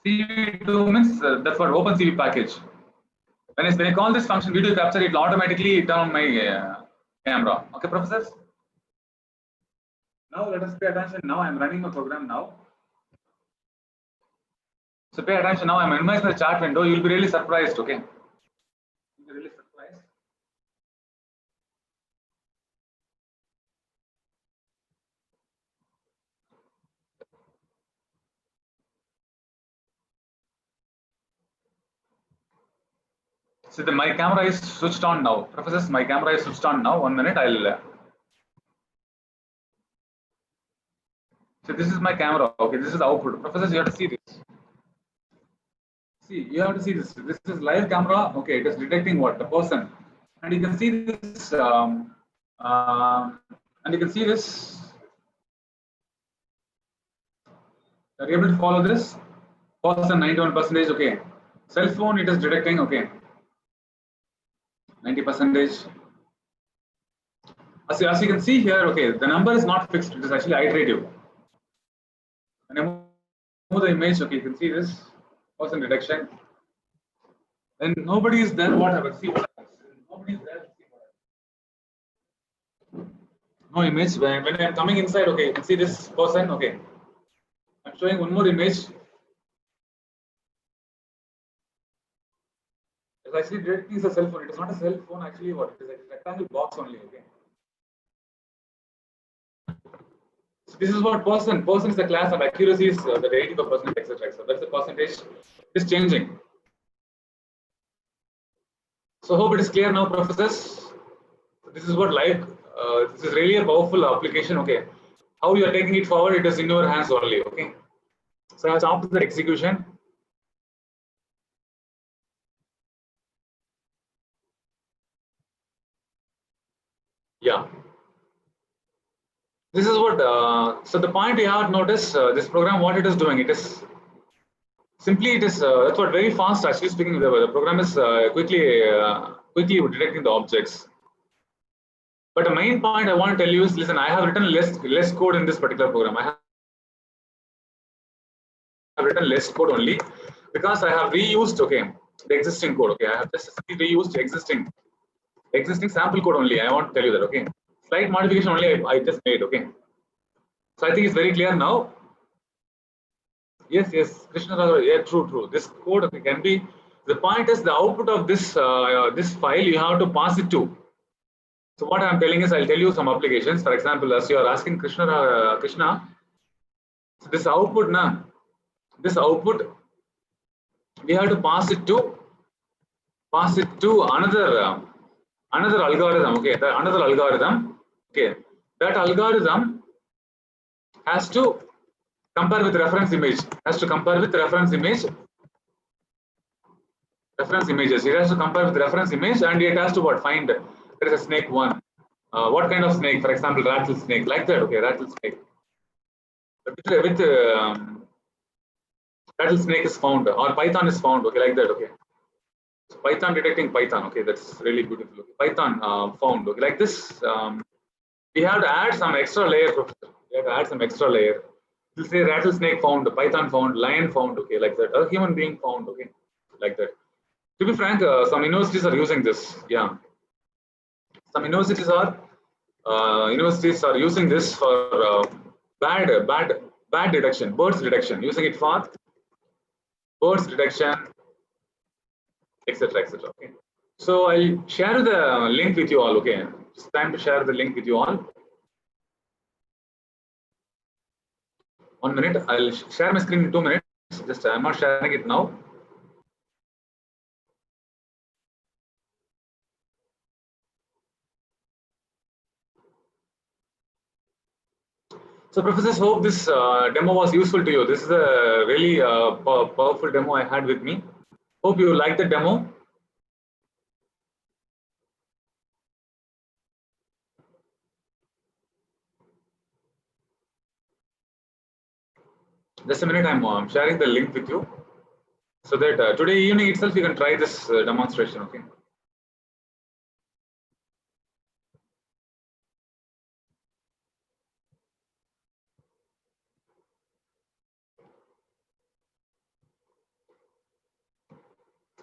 CV2 means that's what OpenCV package. When I call this function video capture, it will automatically turn on my camera. Okay, professors. Now let us pay attention. Now I am running a program now. So pay attention now. I am minimizing the chat window. You will be really surprised. Okay. You'll be really surprised. So my camera is switched on now. Professors, my camera is switched on now. 1 minute. So this is my camera. Okay, this is the output. Professors, you have to see this. See, you have to see this. This is live camera. Okay, it is detecting what? The person. And you can see this. And you can see this. Are you able to follow this? Person 91%. Okay. Cell phone, it is detecting. Okay. 90%. As you can see here, okay, the number is not fixed. It is actually iterative. And I move the image. Okay, you can see this person detection. When nobody is there, what happens? See what happens. Nobody is there. No image. When I am coming inside, okay, you can see this person. Okay, I'm showing one more image. It's actually detecting a cell phone. It is not a cell phone. Actually, what it is? It's a rectangle box only. Okay. So this is what person. Person is the class of accuracy is the 85%, etc. So that's the percentage is changing. So hope it is clear now, professors. This is what live. This is really a powerful application. Okay, how you are taking it forward, it is in your hands only. Okay, so after the execution, yeah. This is what. So the point you have to notice this program, what it is doing, it is simply it is that's what very fast. Actually speaking, the program is quickly detecting the objects. But the main point I want to tell you is, listen, I have written less code in this particular program. I have written less code only because I have reused the existing code. Okay, I have just reused existing sample code only. I want to tell you that. Okay, slight modification only I just made. Okay, so I think it's very clear now. Yes, Krishna, yeah, true. This code can be. The point is the output of this this file you have to pass it to. So what I'm telling is, I'll tell you some applications. For example, as you are asking Krishna, so this output we have to pass it to another algorithm. Okay, another algorithm. Okay, that algorithm has to compare with reference image. Reference images. It has to compare with reference image, and it has to find there is a snake one. What kind of snake? For example, rattlesnake, like that. Okay, rattlesnake. With rattlesnake is found, or Python is found. Okay, like that. Okay. So Python detecting Python. Okay, that's really beautiful. Okay. Python found. Okay, like this. We have to add some extra layer. We have to add some extra layer. We'll say rattlesnake found, Python found, lion found. Okay, like that. A human being found. Okay, like that. To be frank, some universities are using this. Yeah, some universities are using this for bad detection, birds detection, using it for birds detection, etc. Okay. So I'll share the link with you all. Okay, it's time to share the link with you all. 1 minute. I'll share my screen in 2 minutes. Just I'm not sharing it now. So professors, hope this demo was useful to you. This is a really powerful demo I had with me. Hope you liked the demo. Just a minute, I'm sharing the link with you so that today evening itself you can try this demonstration. Okay.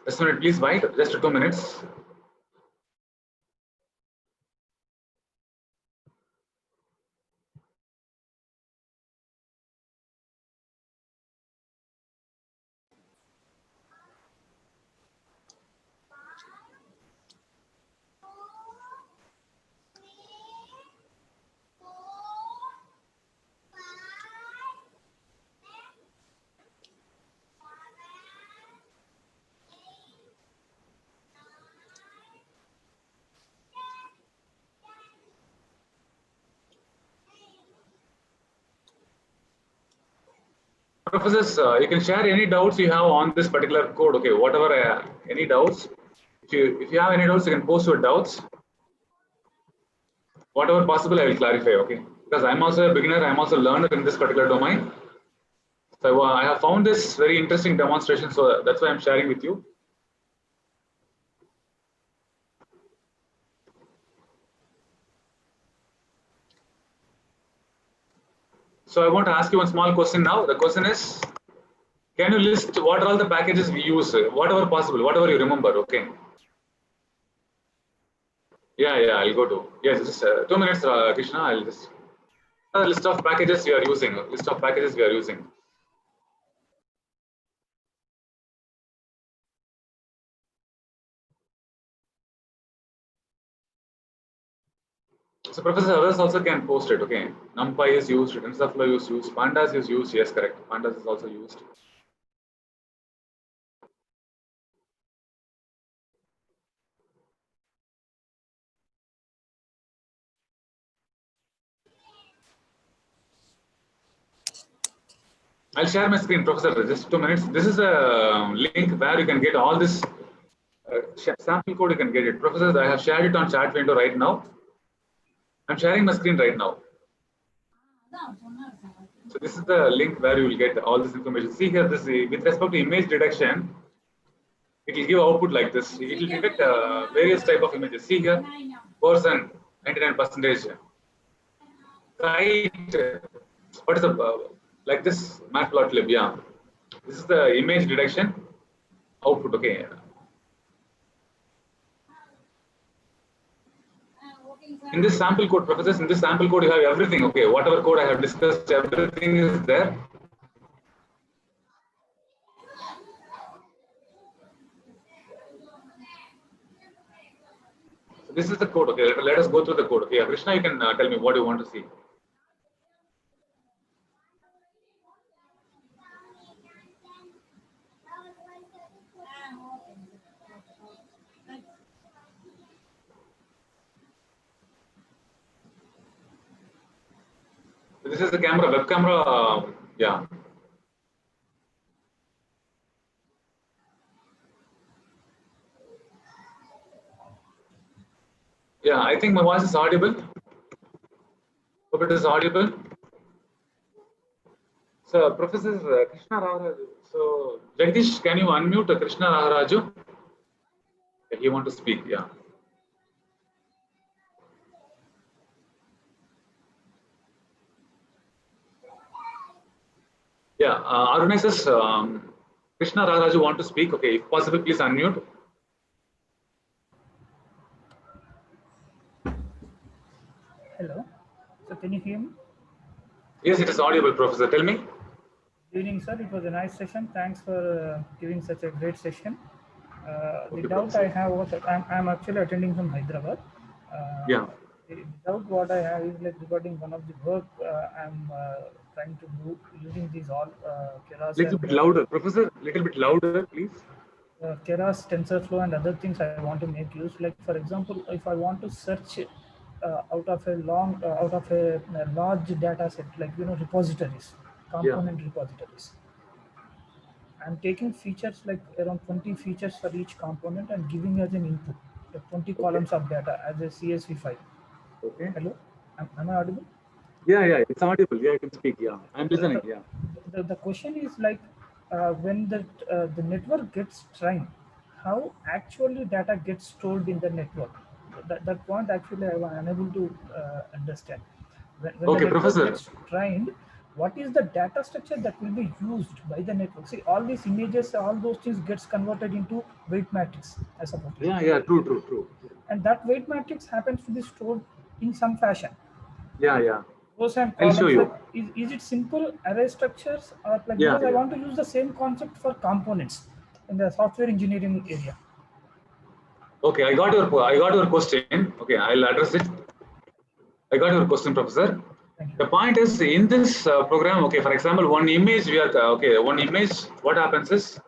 Just a minute, please wait. Just 2 minutes. Professors, you can share any doubts you have on this particular code. Okay, whatever any doubts. If you have any doubts, you can post your doubts. Whatever possible, I will clarify. Okay, because I'm also a beginner. I'm also a learner in this particular domain. So I have found this very interesting demonstration. So that's why I'm sharing with you. So I want to ask you one small question now. The question is, can you list what are all the packages we use, whatever possible, whatever you remember, okay? Yeah, I'll go to, yes, just 2 minutes, Krishna, I'll just, list of packages we are using, list of packages we are using. So professor, others also can post it, okay? NumPy is used, TensorFlow is used, Pandas is used, yes, correct. Pandas is also used. I'll share my screen, Professor, just 2 minutes. This is a link where you can get all this sample code, you can get it. Professor, I have shared it on chat window right now. I'm sharing my screen right now. So this is the link where you will get all this information. See here, this with respect to image detection, it will give output like this. It will detect various type of images. See here, person 99%. Right. What is the like this matplotlib? Yeah, this is the image detection output. Okay. In this sample code, professors, in this sample code, you have everything. Okay, whatever code I have discussed, everything is there. So this is the code. Okay, let us go through the code. Okay, Krishna, you can tell me what you want to see. This is the camera, web camera. Yeah. Yeah, I think my voice is audible. Hope it is audible. So, Professor Krishna Raharaju. So, Jagdish, can you unmute Krishna Raharaju? He want to speak. Yeah. Yeah. Organizers, Krishna Raharaju want to speak. Okay, if possible, please unmute. Hello. So can you hear me? Yes, it is audible, Professor. Tell me. Good evening, sir. It was a nice session. Thanks for giving such a great session. Okay, the doubt Professor. I have was that I'm actually attending from Hyderabad. Yeah. The doubt what I have is like regarding one of the work I'm trying to do using these all Keras Little and bit louder, Professor. Little bit louder, please. Keras, TensorFlow, and other things I want to make use. Like for example, if I want to search out of a large data set, like repositories, component repositories. I'm taking features like around 20 features for each component and giving as an input the 20 columns of data as a CSV file. Okay. Hello, am I audible? Yeah, it's audible. Yeah, I can speak. Yeah, I'm listening. The, Yeah. the question is like when the network gets trained, how actually data gets stored in the network? That point actually I was unable to understand. When the Okay, network Professor. gets trained, what is the data structure that will be used by the network? See, all these images, all those things gets converted into weight matrix, I suppose. Yeah, true. And that weight matrix happens to be stored in some fashion. Yeah. Rows and I'll show columns, like you. is it simple array structures or like, Yeah. because I want to use the same concept for components in the software engineering area. Okay, I got your question. Okay, I'll address it. I got your question, Professor. Thank you. The point is in this program. Okay, for example, one image one image. What happens is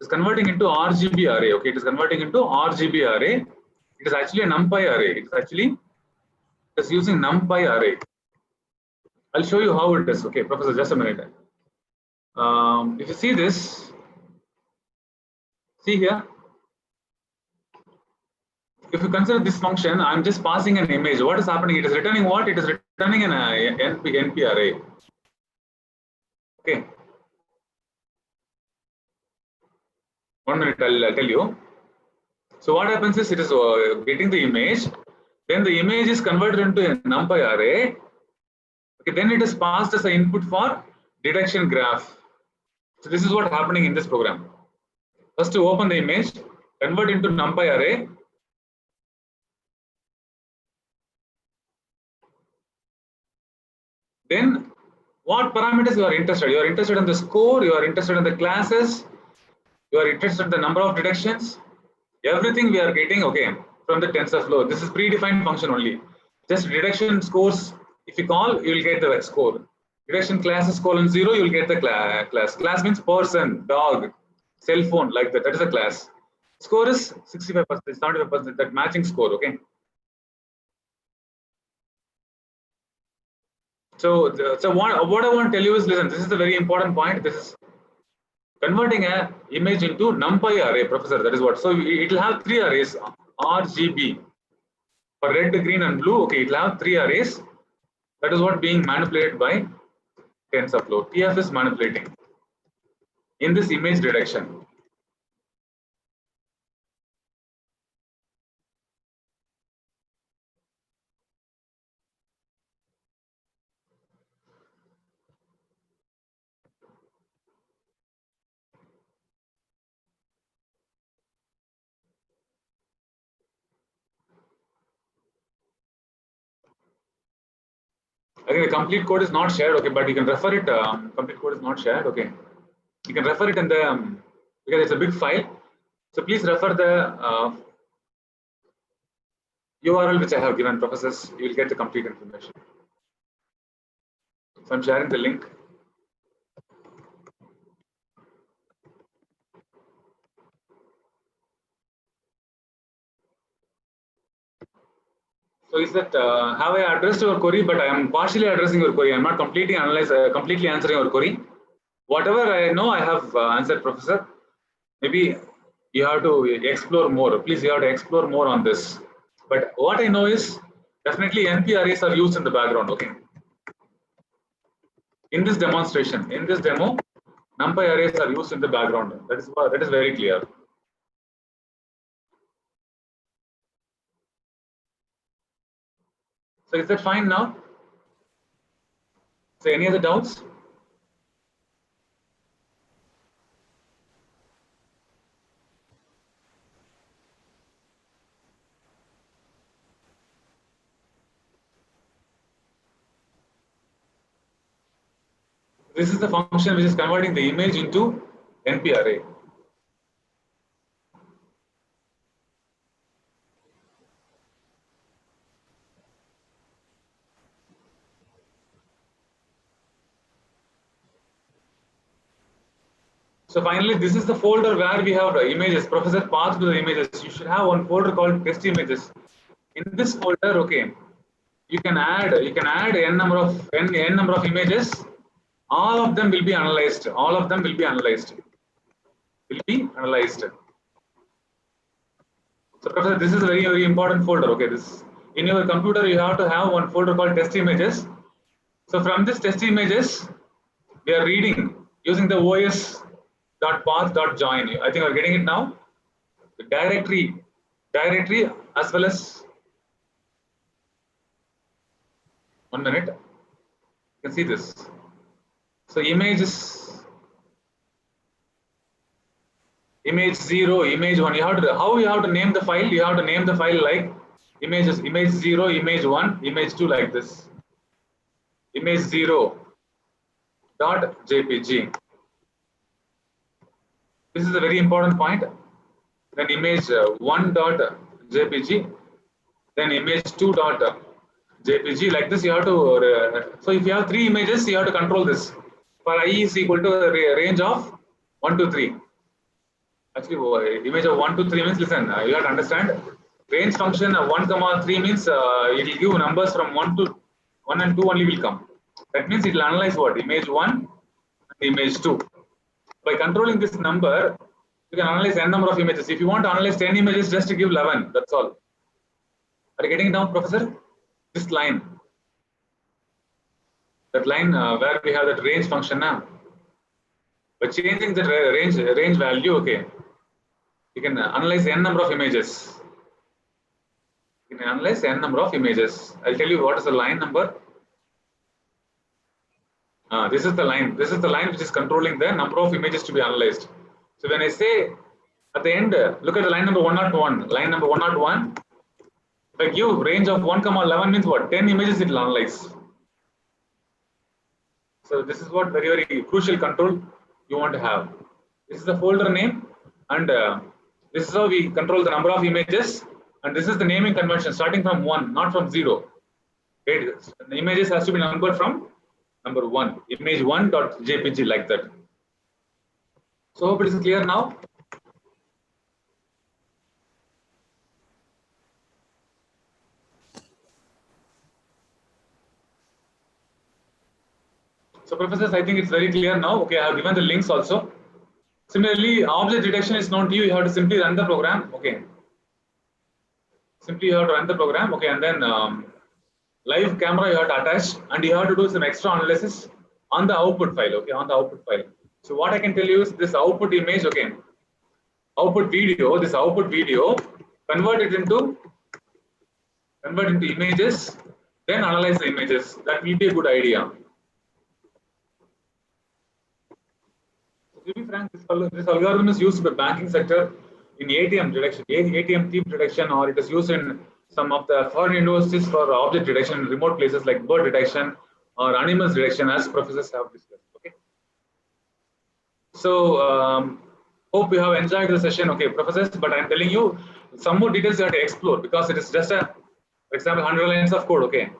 it's converting into RGB array. Okay, it is converting into RGB array. It is actually a NumPy array. It's using NumPy array. I'll show you how it is. Okay, Professor, just a minute. If you see this, see here. If you consider this function, I'm just passing an image. What is happening? It is returning what? It is returning an NP array. Okay. 1 minute, I'll tell you. So what happens is it is getting the image. Then the image is converted into a NumPy array. Okay, then it is passed as an input for detection graph. So this is what happening in this program. First to open the image, convert into NumPy array. Then what parameters you are interested? You are interested in the score, you are interested in the classes, you are interested in the number of detections. Everything we are getting, okay, from the TensorFlow. This is predefined function only. Just detection scores, if you call, you will get the score. Detection classes :0, you will get the class. Class means person, dog, cell phone, like that. That is a class. Score is 65%, 75%, that matching score, okay. So what I want to tell you is, listen, this is the very important point. This is converting a image into NumPy array, Professor. That is what. So it will have 3 arrays, RGB. For red, green, and blue, okay, it will have 3 arrays. That is what being manipulated by TensorFlow. TF is manipulating in this image detection. I think the complete code is not shared, okay, but you can refer it. Complete code is not shared, okay. You can refer it in the because it's a big file. So please refer the URL which I have given, professors. You will get the complete information. So I'm sharing the link. So is that have I addressed your query? But I am partially addressing your query. I am not completely answering your query. Whatever I know, I have answered, Professor. Maybe you have to explore more. Please, you have to explore more on this. But what I know is definitely NP arrays are used in the background. Okay. In this demonstration, in this demo, NumPy arrays are used in the background. That is very clear. So is that fine now? So any other doubts? This is the function which is converting the image into NP array. So finally, this is the folder where we have the images. Professor passed to the images. You should have one folder called test images. In this folder, okay, you can add n number of images. All of them will be analyzed. All of them will be analyzed. So Professor, this is a very, very important folder. Okay, this in your computer you have to have one folder called test images. So from this test images, we are reading using the os.path.join. I think we're getting it now. The directory as well as 1 minute. You can see this. So images, image 0, image 1. You have to how you have to name the file. You have to name the file like images, image 0, image 1, image 2 like this. Image 0 dot jpg. This is a very important point. Then image 1 dot jpg, then image 2 dot jpg. Like this, you have to. So if you have 3 images, you have to control this. For I is equal to a range of 1 to 3. Actually, image of 1 to 3 means, listen, you have to understand. Range function 1, 3 means it will give numbers from 1 and 2 only will come. That means it will analyze what? Image 1 and image 2. By controlling this number, you can analyze n number of images. If you want to analyze 10 images, just to give 11. That's all. Are you getting it down, Professor? This line. That line where we have that range function now. By changing the range value, okay, you can analyze n number of images. You can analyze n number of images. I'll tell you what is the line number. This is the line. This is the line which is controlling the number of images to be analyzed. So when I say at the end, look at the line number 101. Line number 101. If I give range of 1, 11 means what? 10 images it will analyze. So this is what very, very crucial control you want to have. This is the folder name, and this is how we control the number of images. And this is the naming convention starting from 1, not from 0. Okay? The images has to be numbered from number 1, image 1.jpg like that. So hope it is clear now. So professors, I think it's very clear now. Okay, I have given the links also. Similarly, object detection is known to you. You have to simply run the program. Okay. Simply you have to run the program. Okay, and then live camera you have to attach, and you have to do some extra analysis on the output file. Okay, on the output file. So what I can tell you is this output image. Okay, output video. This output video, convert into images, then analyze the images. That will be a good idea. To be frank, this algorithm is used by banking sector in ATM detection, ATM thief detection, or it is used in some of the foreign universities for object detection in remote places like bird detection or animals detection, as professors have discussed. Okay. So hope you have enjoyed the session. Okay, professors, but I'm telling you some more details you have to explore because it is just a, for example, 100 lines of code. Okay.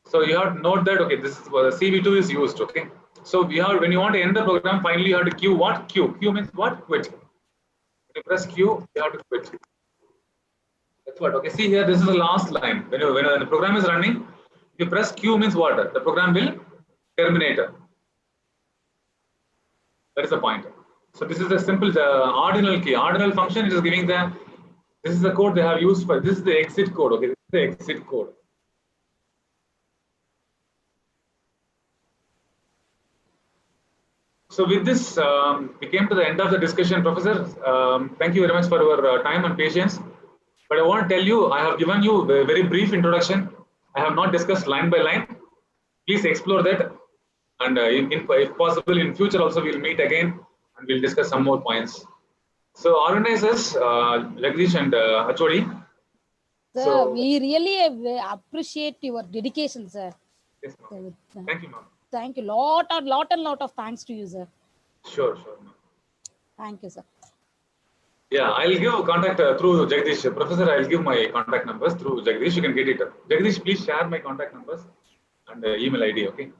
So you have to note that, okay, this is CV2 is used. Okay. So we have, when you want to end the program, finally you have to queue what? Queue. Queue means what? Quit. When you press Q, you have to quit. That's what. Okay. See here, this is the last line. When the program is running, if you press Q means what? The program will terminate. That is the point. So this is the simple ordinal key. Ordinal function is giving the. This is the code they have used for. This is the exit code. Okay. This is the exit code. So with this, we came to the end of the discussion, Professor. Thank you very much for your time and patience. But I want to tell you, I have given you a very brief introduction. I have not discussed line by line. Please explore that. And if possible, in future also we'll meet again and we'll discuss some more points. So organizers, Jagdish and HOD. Sir, So, we really appreciate your dedication, sir. yes, thank you, ma'am. Thank you. Lot of thanks to you, sir. Sure, ma'am. Thank you, sir. Yeah, I'll give contact through Jagdish. Professor, I'll give my contact numbers through Jagdish. You can get it. Jagdish, please share my contact numbers and email ID, okay?